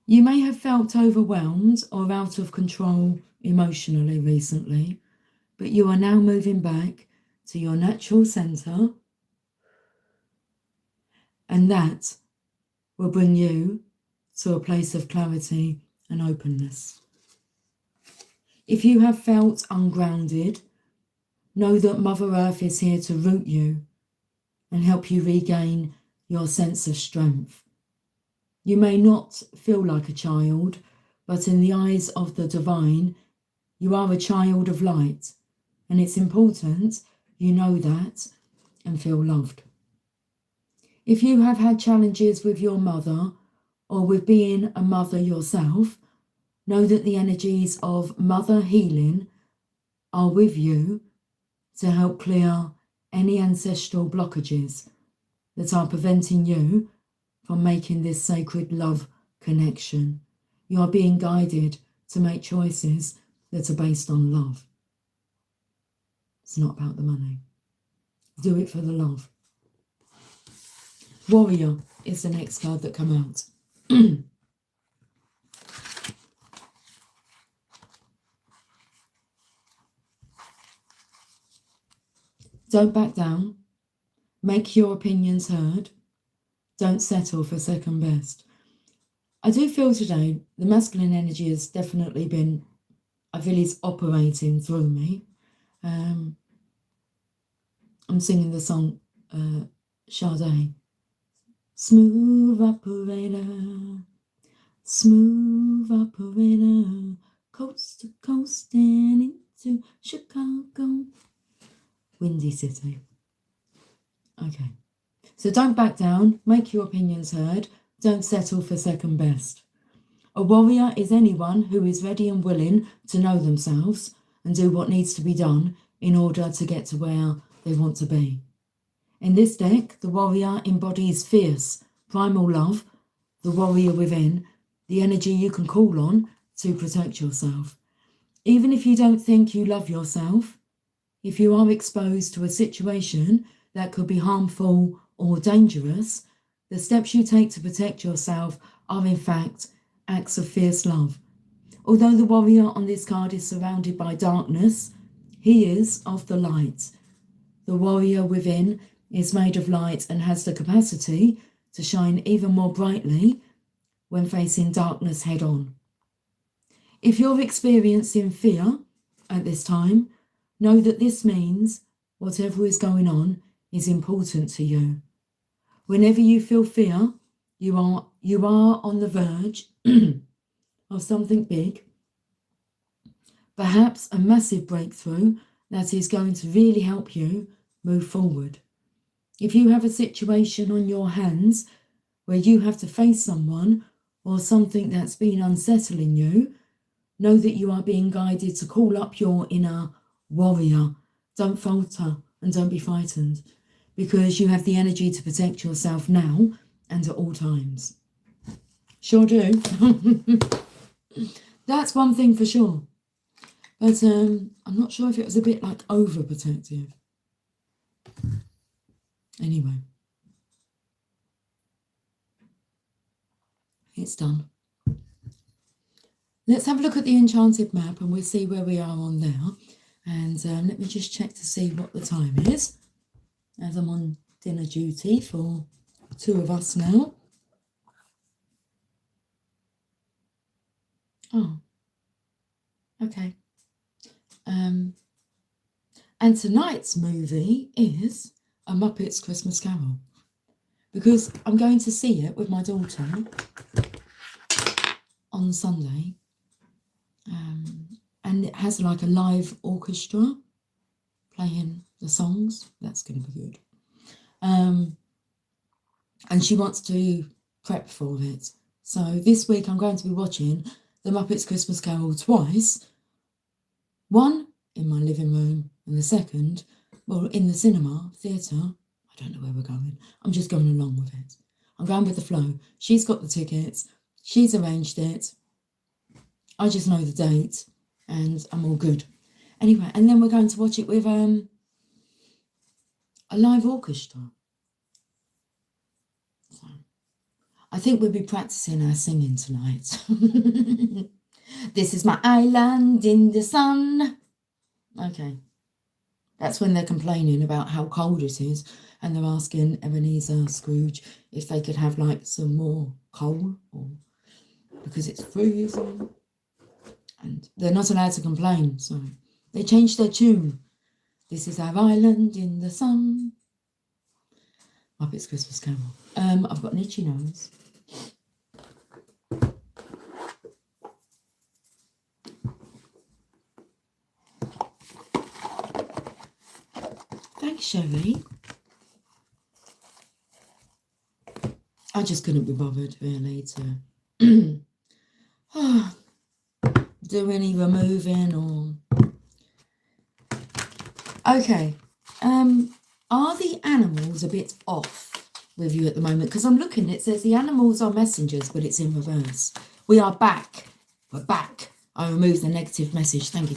You may have felt overwhelmed or out of control emotionally recently, but you are now moving back to your natural center, and that will bring you to a place of clarity and openness. If you have felt ungrounded, know that Mother Earth is here to root you and help you regain your sense of strength. You may not feel like a child, but in the eyes of the divine, you are a child of light, and it's important you know that and feel loved. If you have had challenges with your mother or with being a mother yourself, know that the energies of mother healing are with you to help clear any ancestral blockages that are preventing you from making this sacred love connection. You are being guided to make choices that are based on love. It's not about the money. Do it for the love. Warrior is the next card that come out. Don't back down. Make your opinions heard. Don't settle for second best. I do feel today the masculine energy has definitely been, I feel it's operating through me. I'm singing the song Sade. Smooth operator, coast to coast and into Chicago. Windy City. Okay. So don't back down, make your opinions heard, don't settle for second best. A warrior is anyone who is ready and willing to know themselves and do what needs to be done in order to get to where they want to be. In this deck, the warrior embodies fierce, primal love, the warrior within, the energy you can call on to protect yourself. Even if you don't think you love yourself, if you are exposed to a situation that could be harmful or dangerous, the steps you take to protect yourself are in fact acts of fierce love. Although the warrior on this card is surrounded by darkness, he is of the light. The warrior within is made of light and has the capacity to shine even more brightly when facing darkness head on. If you're experiencing fear at this time, know that this means whatever is going on is important to you. Whenever you feel fear, you are on the verge of something big, perhaps a massive breakthrough that is going to really help you move forward. If you have a situation on your hands where you have to face someone or something that's been unsettling you, know that you are being guided to call up your inner warrior. Don't falter and don't be frightened, because you have the energy to protect yourself now and at all times. Sure do. That's one thing for sure. But I'm not sure if it was a bit like overprotective. Anyway. It's done. Let's have a look at the enchanted map and we'll see where we are on there. And let me just check to see what the time is, as I'm on dinner duty for two of us now. Oh, okay. And tonight's movie is A Muppet's Christmas Carol, because I'm going to see it with my daughter on Sunday. And it has like a live orchestra playing the songs. That's going to be good. And she wants to prep for it. So this week I'm going to be watching The Muppets Christmas Carol twice. One in my living room and the second, well, in the cinema, theatre. I don't know where we're going. I'm just going along with it. I'm going with the flow. She's got the tickets. She's arranged it. I just know the date and I'm all good. Anyway, and then we're going to watch it with a live orchestra. So, I think we'll be practicing our singing tonight. This is my island in the sun. Okay. That's when they're complaining about how cold it is, and they're asking Ebenezer Scrooge if they could have like some more coal, or because it's freezing. And they're not allowed to complain, so they changed their tune. This is our island in the sun. Muppets Christmas Carol. I've got an itchy nose. Thanks, Sherry. I just couldn't be bothered really to do any removing or... Okay. Are the animals a bit off with you at the moment? Because I'm looking, it says the animals are messengers, but it's in reverse. We are back. We're back. I removed the negative message. Thank you,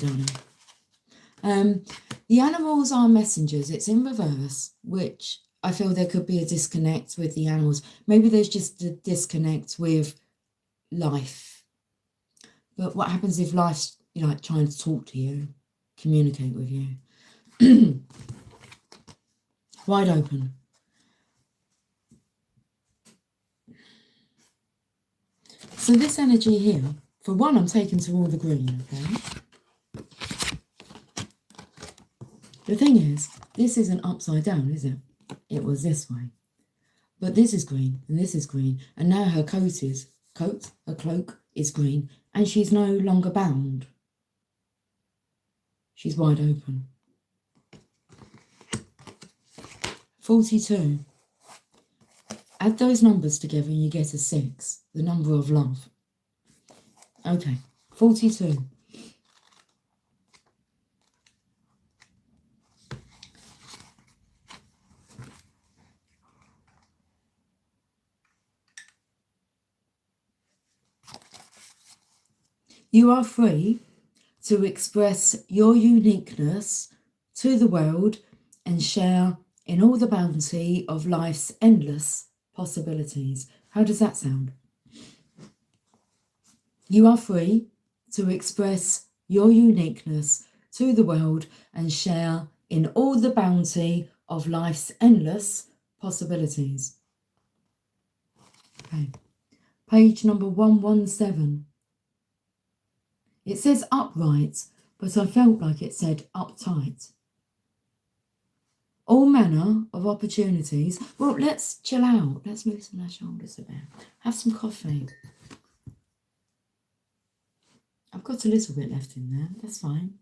darling. The animals are messengers. It's in reverse, which I feel there could be a disconnect with the animals. Maybe there's just a disconnect with life. But what happens if life's like trying to talk to you, communicate with you? Wide open. So this energy here, for one, I'm taking to all the green, okay? The thing is, this isn't upside down, is it? It was this way. But this is green, and this is green, and now her her cloak is green, and she's no longer bound. She's wide open. 42. Add those numbers together and you get a 6, the number of love. Okay, 42. You are free to express your uniqueness to the world and share in all the bounty of life's endless possibilities. How does that sound? You are free to express your uniqueness to the world and share in all the bounty of life's endless possibilities. Okay. Page number 117. It says upright, but I felt like it said uptight. All manner of opportunities. Well, let's chill out. Let's loosen our shoulders a bit. Have some coffee. I've got a little bit left in there. That's fine.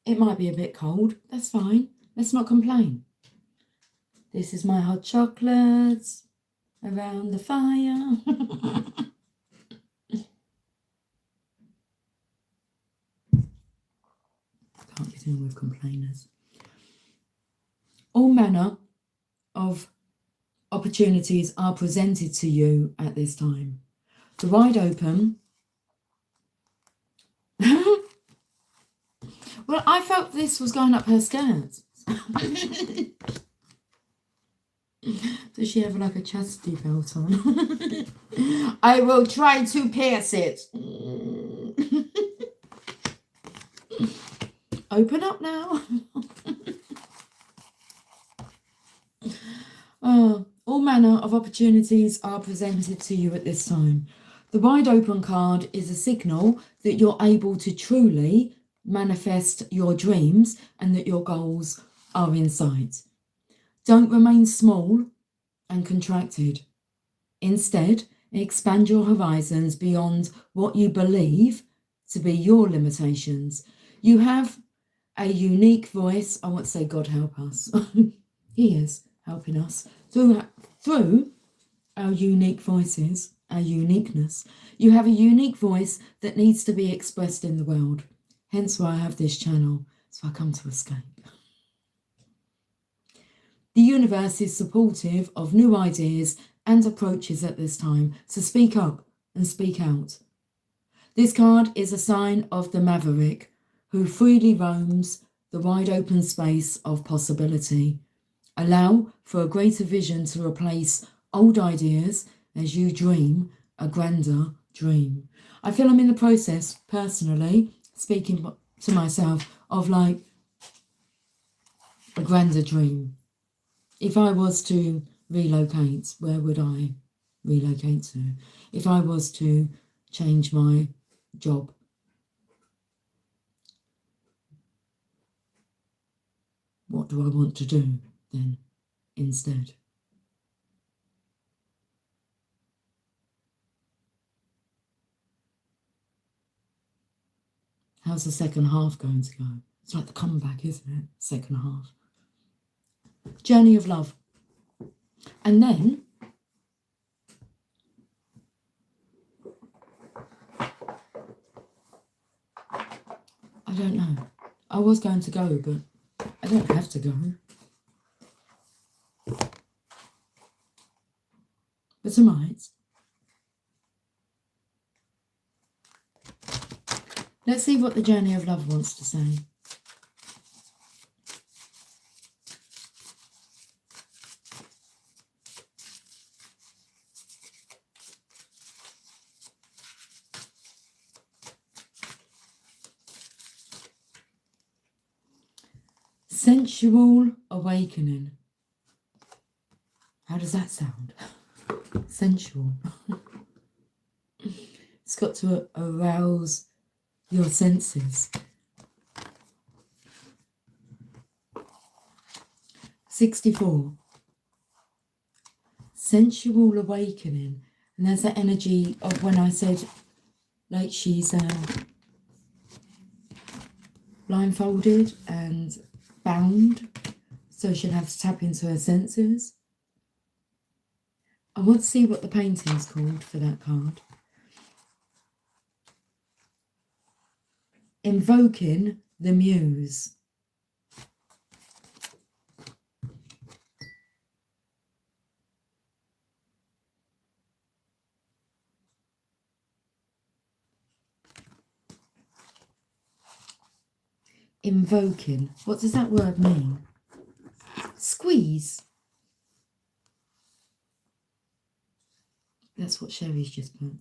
It might be a bit cold. That's fine. Let's not complain. This is my hot chocolates around the fire. Can't be dealing with complainers. All manner of opportunities are presented to you at this time. The wide open. Well, I felt this was going up her skirt. Does she have like a chastity belt on? I will try to pierce it. Open up now. All manner of opportunities are presented to you at this time. The wide open card is a signal that you're able to truly manifest your dreams and that your goals are in sight. Don't remain small and contracted. Instead, expand your horizons beyond what you believe to be your limitations. You have a unique voice. I want to say God help us. He is helping us through our unique voices, our uniqueness. You have a unique voice that needs to be expressed in the world. Hence why I have this channel, so I come to escape. The universe is supportive of new ideas and approaches at this time, so speak up and speak out. This card is a sign of the maverick who freely roams the wide open space of possibility. Allow for a greater vision to replace old ideas as you dream a grander dream. I feel I'm in the process, personally, speaking to myself, of like a grander dream. If I was to relocate, where would I relocate to? If I was to change my job, what do I want to do then instead? How's the second half going to go? It's like the comeback, isn't it? Second half. Journey of love. And then I don't know. I was going to go, but I don't have to go. But tonight, let's see what the journey of love wants to say. Sensual awakening. How does that sound? Sensual. It's got to arouse your senses. 64. Sensual awakening. And there's that energy of when I said, like, she's blindfolded and bound, so she'll have to tap into her senses. I want to see what the painting's called for that card. Invoking the Muse. Invoking. What does that word mean? Squeeze. That's what Sherry's just put.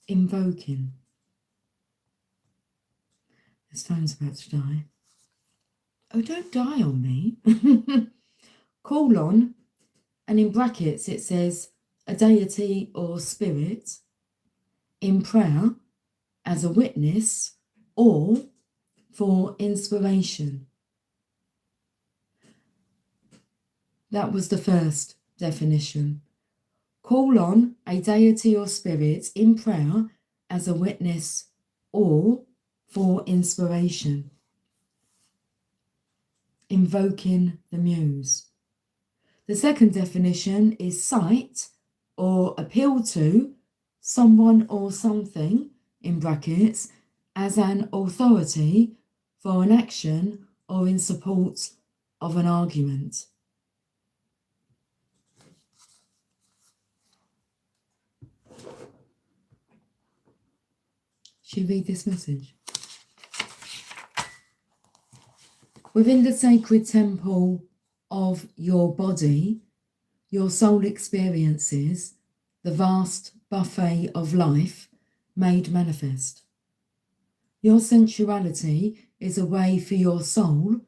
Invoking. This phone's about to die. Oh, don't die on me. Call on, and in brackets it says a deity or spirit in prayer as a witness or for inspiration. That was the first definition. Call on a deity or spirit in prayer as a witness or for inspiration. Invoking the Muse. The second definition is cite or appeal to someone or something, in brackets, as an authority for an action or in support of an argument. Should you read this message? Within the sacred temple of your body, your soul experiences the vast buffet of life made manifest. Your sensuality is a way for your soul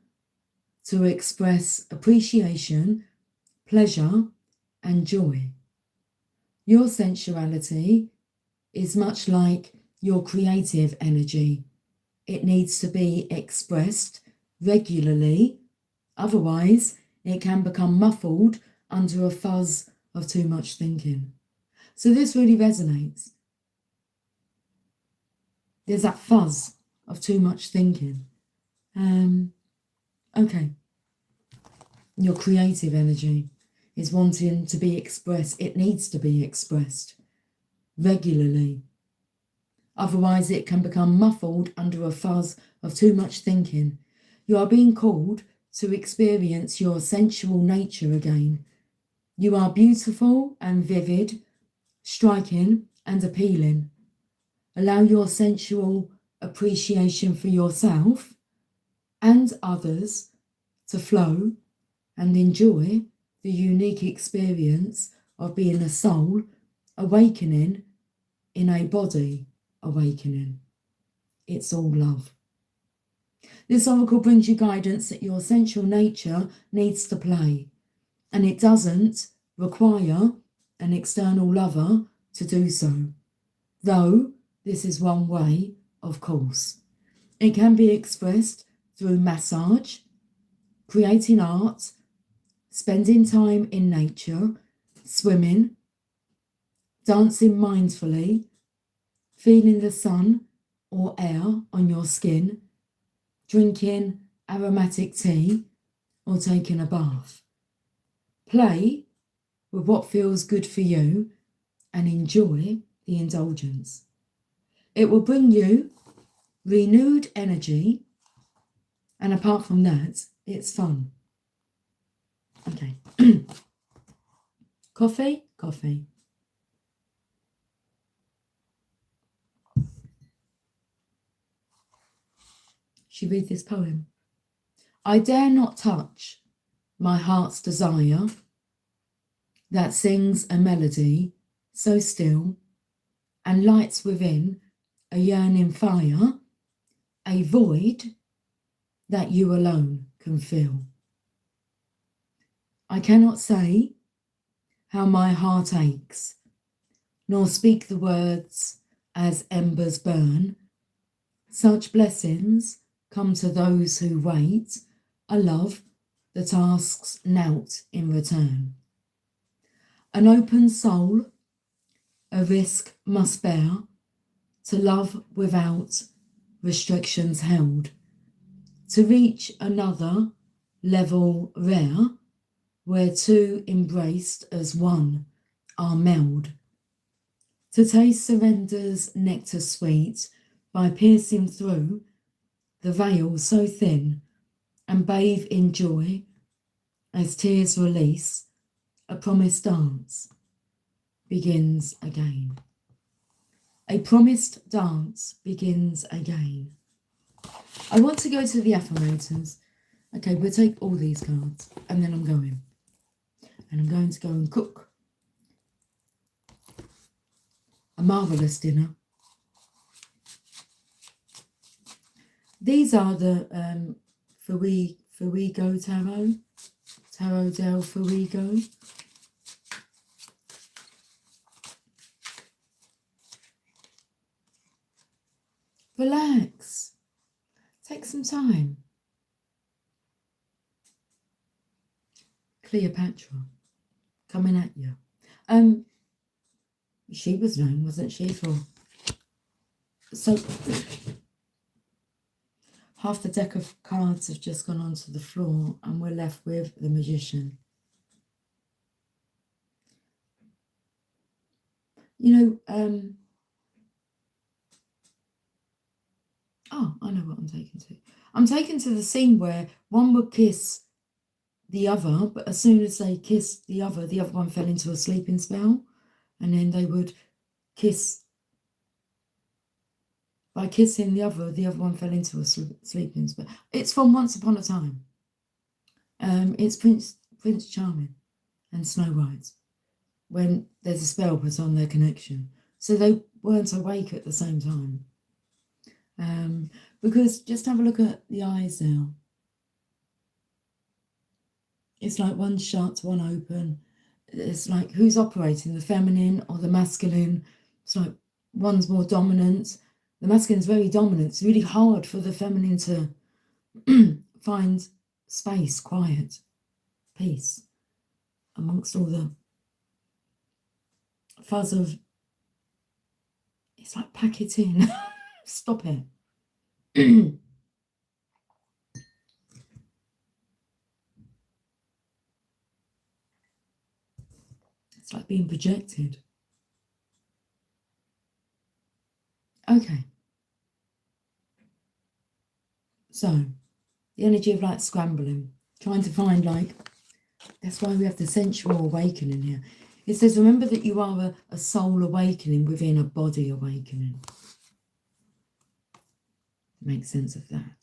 to express appreciation, pleasure, and joy. Your sensuality is much like your creative energy. it needs to be expressed regularly. Otherwise, it can become muffled under a fuzz of too much thinking. So this really resonates. There's that fuzz of too much thinking. Okay. Your creative energy is wanting to be expressed. It needs to be expressed regularly. Otherwise, it can become muffled under a fuzz of too much thinking. You are being called to experience your sensual nature again. You are beautiful and vivid, striking and appealing. Allow your sensual appreciation for yourself and others to flow and enjoy the unique experience of being a soul awakening in a body awakening. It's all love. This oracle brings you guidance that your sensual nature needs to play, and it doesn't require an external lover to do so, though this is one way, of course. It can be expressed through massage, creating art, spending time in nature, swimming, dancing mindfully, feeling the sun or air on your skin, drinking aromatic tea, or taking a bath. Play with what feels good for you and enjoy the indulgence. It will bring you renewed energy, and apart from that, it's fun. Okay. Coffee? Coffee. She read this poem. I dare not touch my heart's desire that sings a melody so still and lights within a yearning fire, a void that you alone can fill. I cannot say how my heart aches, nor speak the words as embers burn. Such blessings come to those who wait, a love that asks nought in return. An open soul a risk must bear to love without restrictions held, to reach another level rare where two embraced as one are meld, to taste surrender's nectar sweet by piercing through the veil so thin and bathe in joy as tears release, a promised dance begins again. A promised dance begins again. I want to go to the affirmators. Okay, we'll take all these cards and then I'm going. And I'm going to go and cook a marvellous dinner. These are the Furigo Tarot del Furigo. Relax. Take some time. Cleopatra coming at you. She was known, wasn't she, for... So, half the deck of cards have just gone onto the floor and we're left with the Magician. You know, oh, I know what I'm taken to. I'm taken to the scene where one would kiss the other, but as soon as they kissed the other one fell into a sleeping spell, and then they would kiss. By kissing the other one fell into a sleeping spell. It's from Once Upon a Time. It's Prince Charming and Snow White, when there's a spell put on their connection. So they weren't awake at the same time. Because just have a look at the eyes now. It's like one's shut, one open. It's like who's operating, the feminine or the masculine? It's like one's more dominant The masculine is very dominant. It's really hard for the feminine to find space, quiet, peace amongst all the fuzz of, it's like, pack it in. Stop it. It's like being projected. Okay. So, the energy of like scrambling, trying to find like, that's why we have the sensual awakening here. It says, remember that you are a soul awakening within a body awakening. Make sense of that.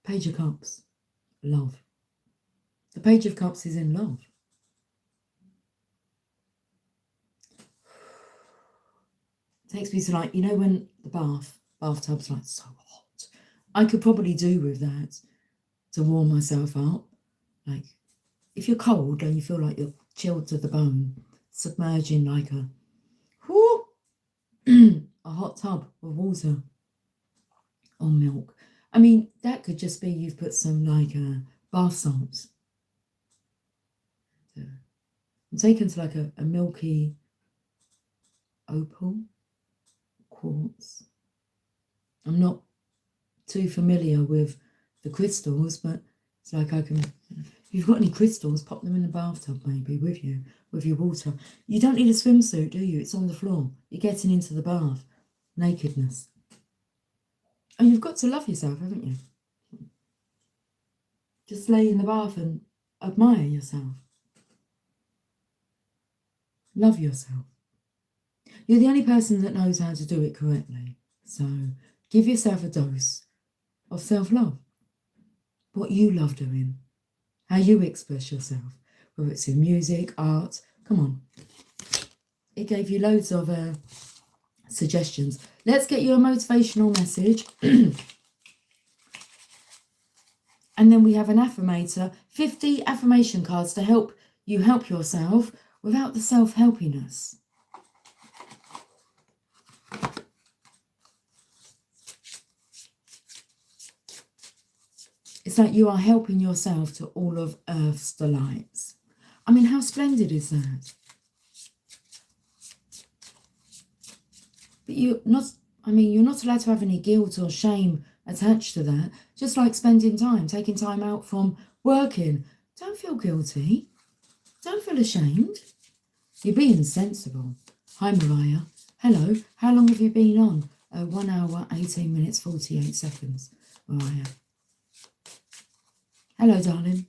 Page of Cups, love. The Page of Cups is in love. Takes me to like, you know, when the bathtub's like so hot. I could probably do with that to warm myself up. Like, if you're cold and you feel like you're chilled to the bone, submerging like a hot tub of water or milk. I mean, that could just be you've put some like bath salts. I'm taken to like a milky opal quartz. I'm not too familiar with the crystals, but it's like I can, if you've got any crystals, pop them in the bathtub maybe with you, with your water. You don't need a swimsuit, do you? It's on the floor. You're getting into the bath. Nakedness. And you've got to love yourself, haven't you? Just lay in the bath and admire yourself. Love yourself. You're the only person that knows how to do it correctly. So give yourself a dose of self-love. What you love doing. How you express yourself. Whether it's in music, art. Come on. It gave you loads of suggestions. Let's get you a motivational message. And then we have an affirmator. 50 affirmation cards to help you help yourself without the self-helpiness. It's like you are helping yourself to all of Earth's delights. I mean, how splendid is that? But you're not allowed to have any guilt or shame attached to that. Just like spending time, taking time out from working. Don't feel guilty. Don't feel ashamed. You're being sensible. Hi, Mariah. Hello. How long have you been on? 1 hour, 18 minutes, 48 seconds. Mariah. Hello, darling.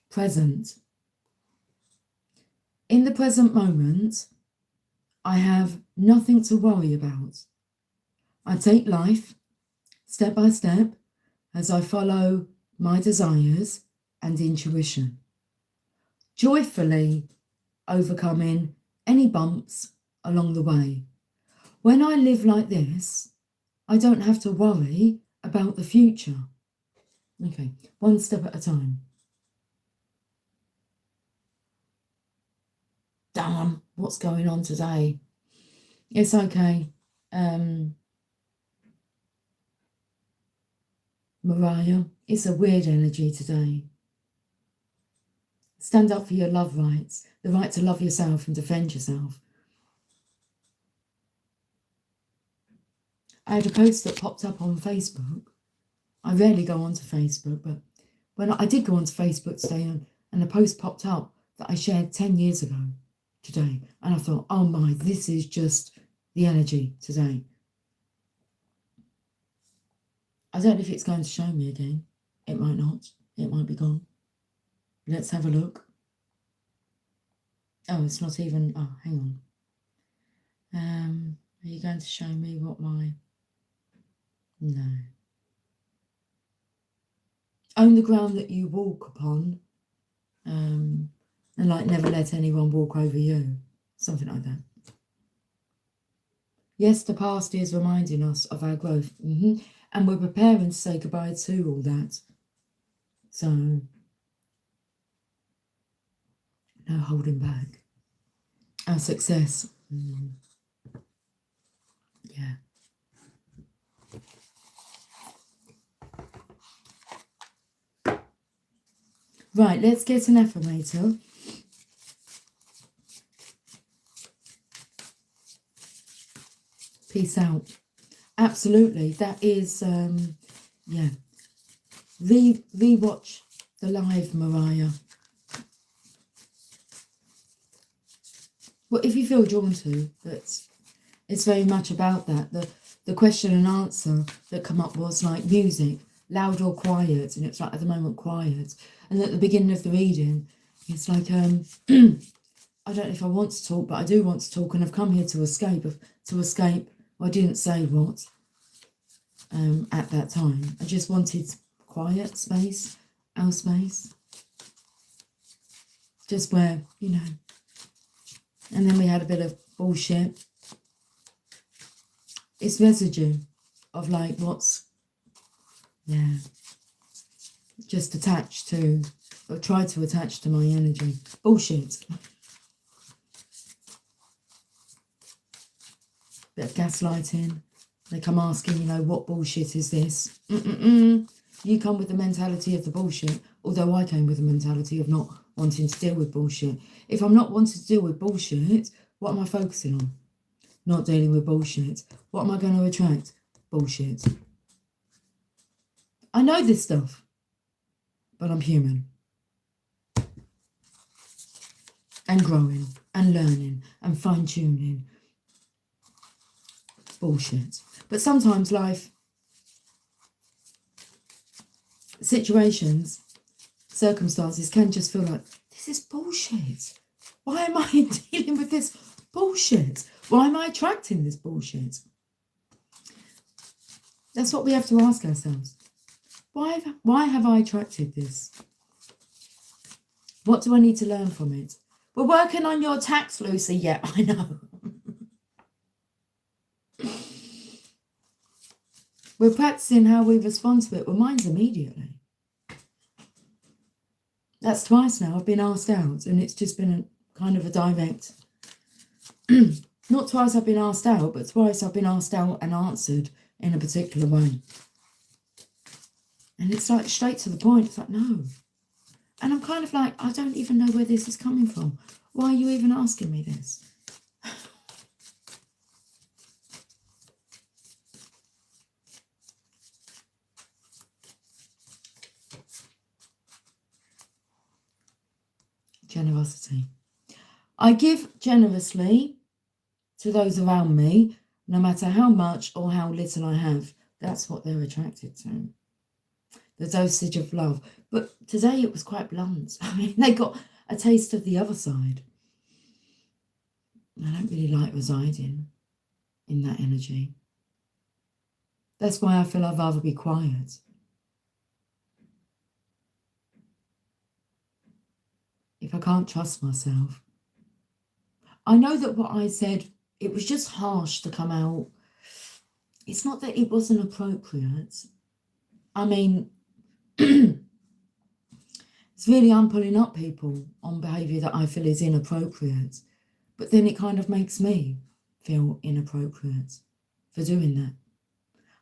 Present. In the present moment, I have nothing to worry about. I take life step by step as I follow my desires and intuition, joyfully overcoming any bumps along the way. When I live like this, I don't have to worry about the future. Okay, one step at a time. Damn, what's going on today? It's okay. Mariah, it's a weird energy today. Stand up for your love rights, the right to love yourself and defend yourself. I had a post that popped up on Facebook. I rarely go onto Facebook, but when I did go onto Facebook today and a post popped up that I shared 10 years ago today. And I thought, oh my, this is just the energy today. I don't know if it's going to show me again. It might not. It might be gone. Let's have a look. Oh, it's not even... Oh, hang on. Are you going to show me what my... No. Own the ground that you walk upon. And like never let anyone walk over you. Something like that. Yes, the past is reminding us of our growth. And we're preparing to say goodbye to all that. So, no holding back. Our success. Yeah. Right, let's get an affirmator. Peace out. Absolutely. That is, yeah. Re-watch the live, Mariah. Well, if you feel drawn to, it's very much about that. The question and answer that come up was like music, loud or quiet, and it's like at the moment quiet. And at the beginning of the reading, it's like I don't know if I want to talk, but I do want to talk, and I've come here to escape. Well, I didn't say what at that time. I just wanted quiet space, our space, just where, you know. And then we had a bit of bullshit. It's residue of like what's, yeah, just attached to, or tried to attach to my energy. Bullshit. Bit of gaslighting. They come asking, you know, what bullshit is this? You come with the mentality of the bullshit, although I came with the mentality of not wanting to deal with bullshit. If I'm not wanting to deal with bullshit, what am I focusing on? Not dealing with bullshit. What am I going to attract? Bullshit. I know this stuff, but I'm human. And growing, and learning, and fine-tuning. Bullshit. But sometimes life, situations, circumstances can just feel like, this is bullshit. Why am I dealing with this bullshit? Why am I attracting this bullshit? That's what we have to ask ourselves. Why have I attracted this? What do I need to learn from it? We're working on your tax, Lucy. Yeah, I know. We're practicing how we respond to it. Well, mine's immediately. That's twice now I've been asked out, and it's just been a kind of a direct. Not twice I've been asked out, but twice I've been asked out and answered in a particular way. And it's like straight to the point. It's like, no. And I'm kind of like, I don't even know where this is coming from. Why are you even asking me this? Generosity. I give generously to those around me, no matter how much or how little I have. That's what they're attracted to. The dosage of love. But today it was quite blunt. I mean, they got a taste of the other side. I don't really like residing in that energy. That's why I feel I'd rather be quiet. If I can't trust myself. I know that what I said, it was just harsh to come out. It's not that it wasn't appropriate. I mean, it's really, I'm pulling up people on behaviour that I feel is inappropriate. But then it kind of makes me feel inappropriate for doing that.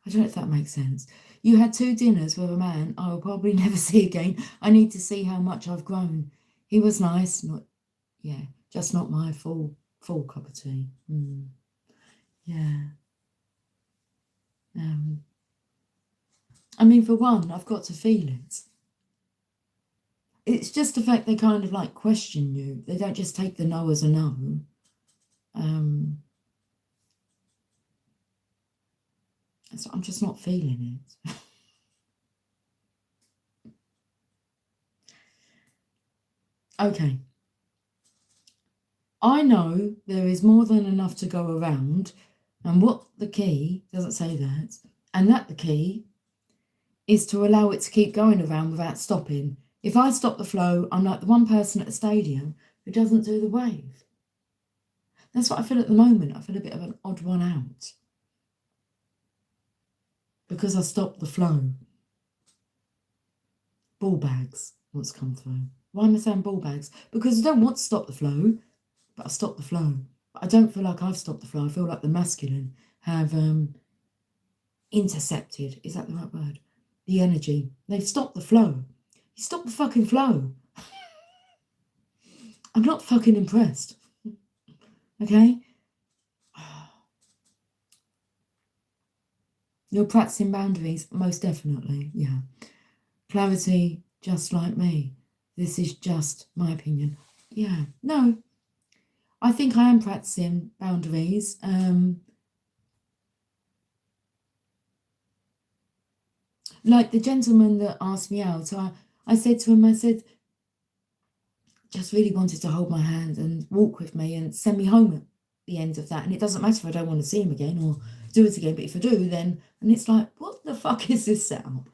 I don't know if that makes sense. You had 2 dinners with a man I will probably never see again. I need to see how much I've grown. He was nice, just not my full cup of tea. Yeah. I mean, for one, I've got to feel it. It's just the fact they kind of like question you. They don't just take the no as a no. So I'm just not feeling it. Okay. I know there is more than enough to go around, and what the key doesn't say that, and that the key is to allow it to keep going around without stopping. If I stop the flow, I'm like the one person at a stadium who doesn't do the wave. That's what I feel at the moment. I feel a bit of an odd one out. because I stopped the flow. Ball bags, what's come through. Why am I saying ball bags? Because I don't want to stop the flow, but I stopped the flow. But I don't feel like I've stopped the flow. I feel like the masculine have intercepted. Is that the right word? The energy. They've stopped the flow. You stop the fucking flow. I'm not fucking impressed. Okay? You're practicing boundaries, most definitely, yeah. Clarity, just like me. This is just my opinion. Yeah, no. I think I am practicing boundaries. Like the gentleman that asked me out, I said to him, I said, just really wanted to hold my hand and walk with me and send me home at the end of that. And it doesn't matter if I don't want to see him again or do it again, but if I do, then, and it's like, what the fuck is this setup?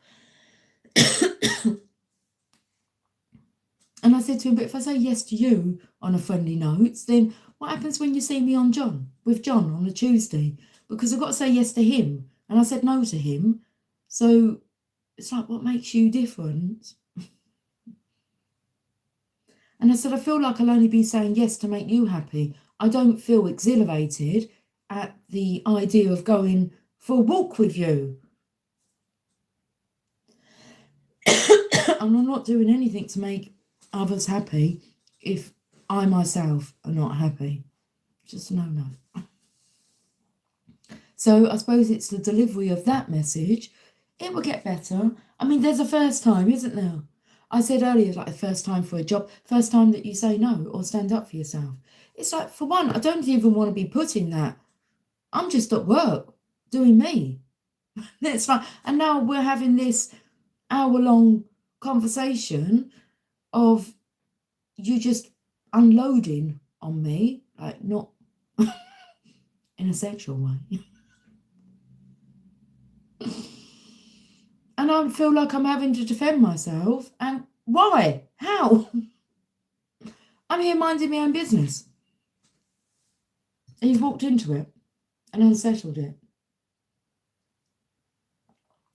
And I said to him, but if I say yes to you on a friendly note, then what happens when you see me with John on a Tuesday? Because I've got to say yes to him. And I said no to him. So it's like, what makes you different? And I said, I feel like I'll only be saying yes to make you happy. I don't feel exhilarated at the idea of going for a walk with you. And I'm not doing anything to make others happy if I myself are not happy. Just no. So I suppose it's the delivery of that message. It will get better. I mean, there's a first time, isn't there? I said earlier, like the first time for a job, first time that you say no or stand up for yourself. It's like, for one, I don't even want to be put in that. I'm just at work doing me. It's like, and now we're having this hour-long conversation of you just unloading on me, like not in a sexual way. And I feel like I'm having to defend myself. And why? How? I'm here minding my own business. And you've walked into it and unsettled it.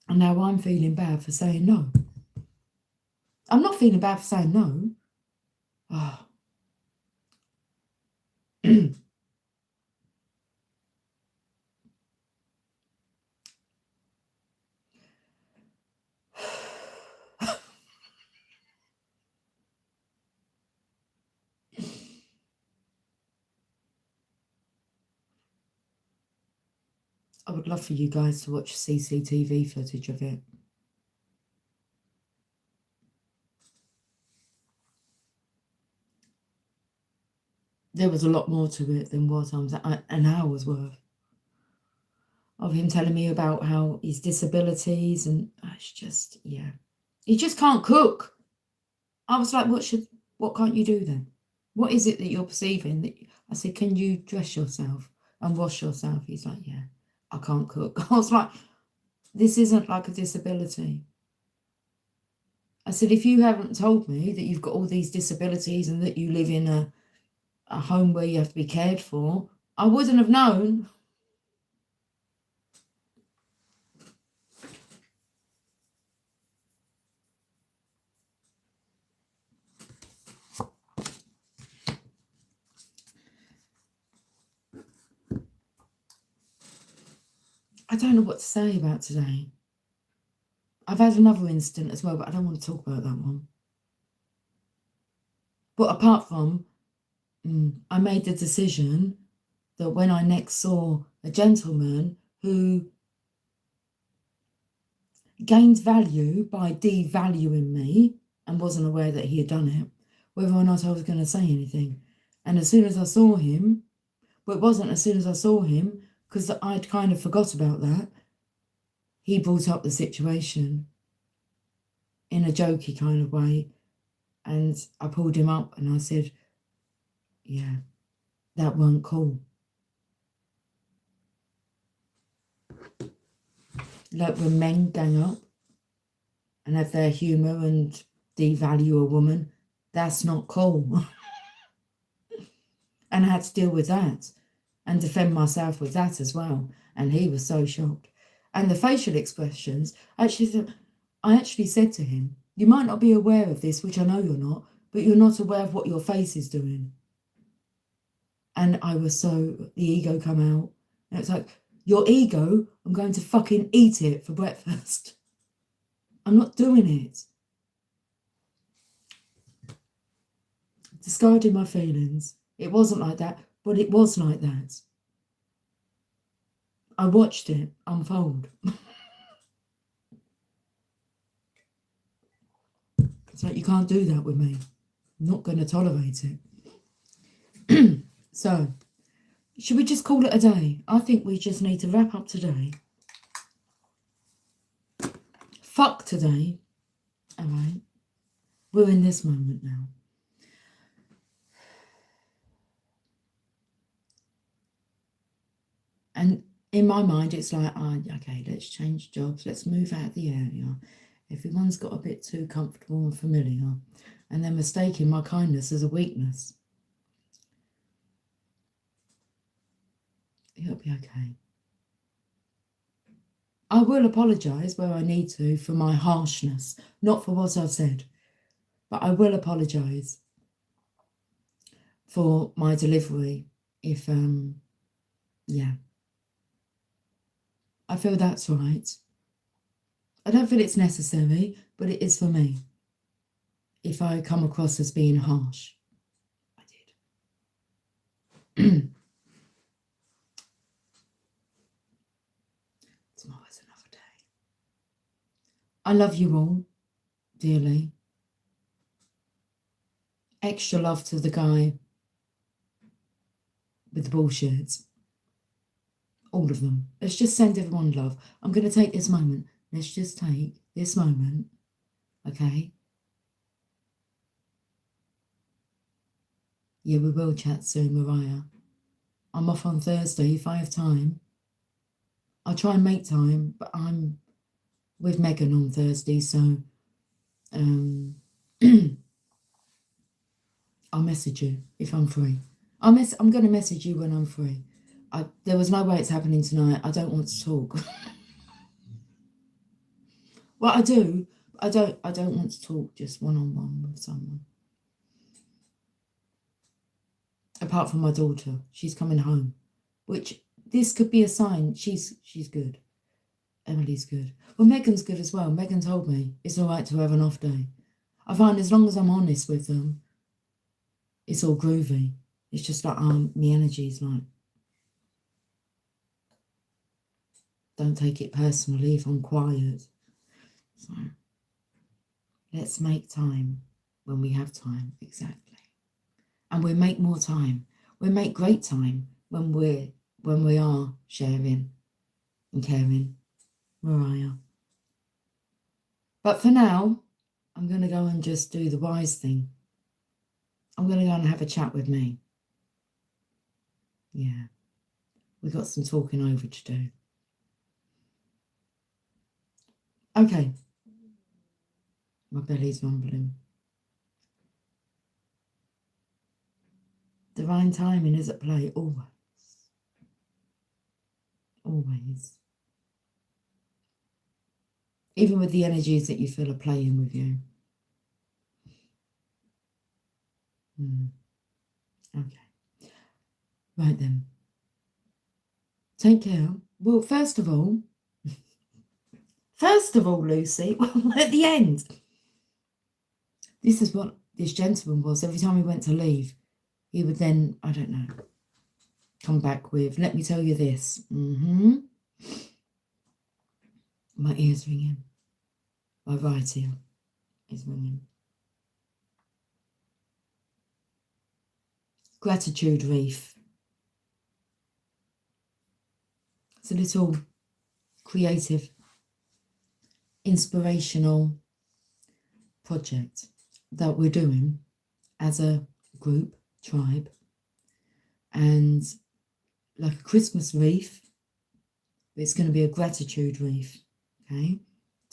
And now I'm feeling bad for saying no. I'm not feeling bad for saying no. Oh. I would love for you guys to watch CCTV footage of it. There was a lot more to it than what an hour's worth of him telling me about how his disabilities, and it's just, yeah. He just can't cook. I was like, what can't you do then? What is it that you're perceiving? I said, can you dress yourself and wash yourself? He's like, yeah, I can't cook. I was like, this isn't like a disability. I said, if you haven't told me that you've got all these disabilities and that you live in a home where you have to be cared for, I wouldn't have known. I don't know what to say about today. I've had another incident as well, but I don't want to talk about that one. But apart from, I made the decision that when I next saw a gentleman who gained value by devaluing me and wasn't aware that he had done it, whether or not I was going to say anything. And as soon as I saw him, but it wasn't as soon as I saw him, because I'd kind of forgot about that, he brought up the situation in a jokey kind of way. And I pulled him up and I said, yeah, that weren't cool. Like when men gang up and have their humour and devalue a woman, that's not cool. And I had to deal with that and defend myself with that as well. And he was so shocked. And the facial expressions, I actually said to him, you might not be aware of this, which I know you're not, but you're not aware of what your face is doing. And I was the ego come out. And it's like, your ego, I'm going to fucking eat it for breakfast. I'm not doing it. Discarding my feelings. It wasn't like that, but it was like that. I watched it unfold. It's like, you can't do that with me. I'm not going to tolerate it. So, should we just call it a day? I think we just need to wrap up today. Fuck today. All right. We're in this moment now. And in my mind, it's like, okay, let's change jobs. Let's move out of the area. Everyone's got a bit too comfortable and familiar. And they're mistaking my kindness as a weakness. It'll be okay. I will apologise where I need to for my harshness, not for what I've said, but I will apologise for my delivery if, yeah. I feel that's right. I don't feel it's necessary, but it is for me. If I come across as being harsh, I did. Tomorrow's another day. I love you all dearly. Extra love to the guy with the bullshit. All of them. Let's just send everyone love. I'm going to take this moment. Let's just take this moment. Okay? Yeah, we will chat soon, Mariah. I'm off on Thursday if I have time. I'll try and make time, but I'm with Megan on Thursday, so I'll message you if I'm free. I'm going to message you when I'm free. There was no way it's happening tonight. I don't want to talk. Well, I do. I don't want to talk just one-on-one with someone. Apart from my daughter, she's coming home, which this could be a sign. She's good. Emily's good. Well, Megan's good as well. Megan told me it's all right to have an off day. I find as long as I'm honest with them, it's all groovy. It's just like my energy's like, don't take it personally if I'm quiet. So let's make time when we have time, exactly. And we'll make more time. We'll make great time when we are sharing and caring. Mariah. But for now, I'm going to go and just do the wise thing. I'm going to go and have a chat with me. Yeah. We've got some talking over to do. Okay. My belly's rumbling. Divine timing is at play always. Always. Even with the energies that you feel are playing with you. Okay. Right then. Take care. Well, first of all, Lucy, at the end, this is what this gentleman was. Every time he went to leave, he would then, I don't know, come back with, let me tell you this. My ear's ringing. My right ear is ringing. Gratitude Reef. It's a little creative, inspirational project that we're doing as a group, tribe, and like a Christmas wreath, it's going to be a gratitude wreath. Okay,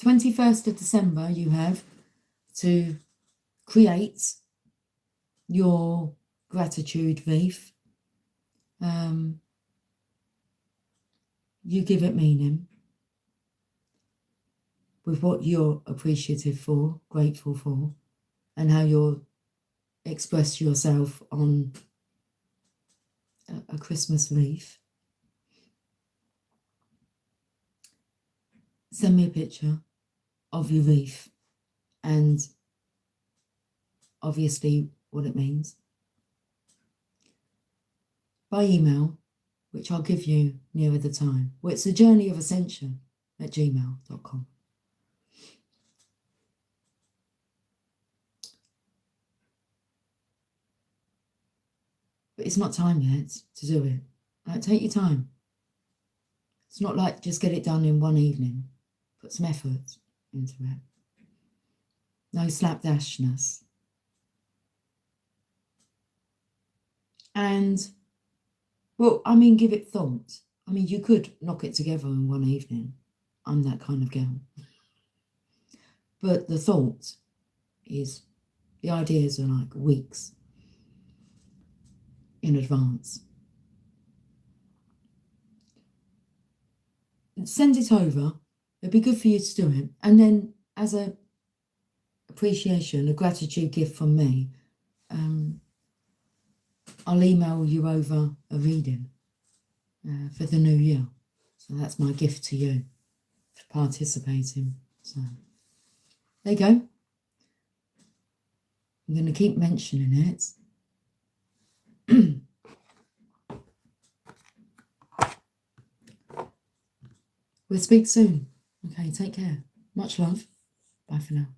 21st of December, you have to create your gratitude wreath. You give it meaning. with what you're appreciative for, grateful for, and how you'll express yourself on a Christmas leaf. Send me a picture of your leaf and obviously what it means by email, which I'll give you nearer the time. Well, it's the journey of Ascension at gmail.com. But it's not time yet to do it. Like, take your time. It's not like just get it done in one evening. Put some effort into it. No slapdashness. And, well, I mean, give it thought. I mean, you could knock it together in one evening. I'm that kind of girl. But the thought is, the ideas are like weeks in advance. Send it over. It'd be good for you to do it. And then as a appreciation, a gratitude gift from me, I'll email you over a reading for the new year. So that's my gift to you for participating. So there you go. I'm going to keep mentioning it. We'll speak soon. Okay, take care. Much love. Bye for now.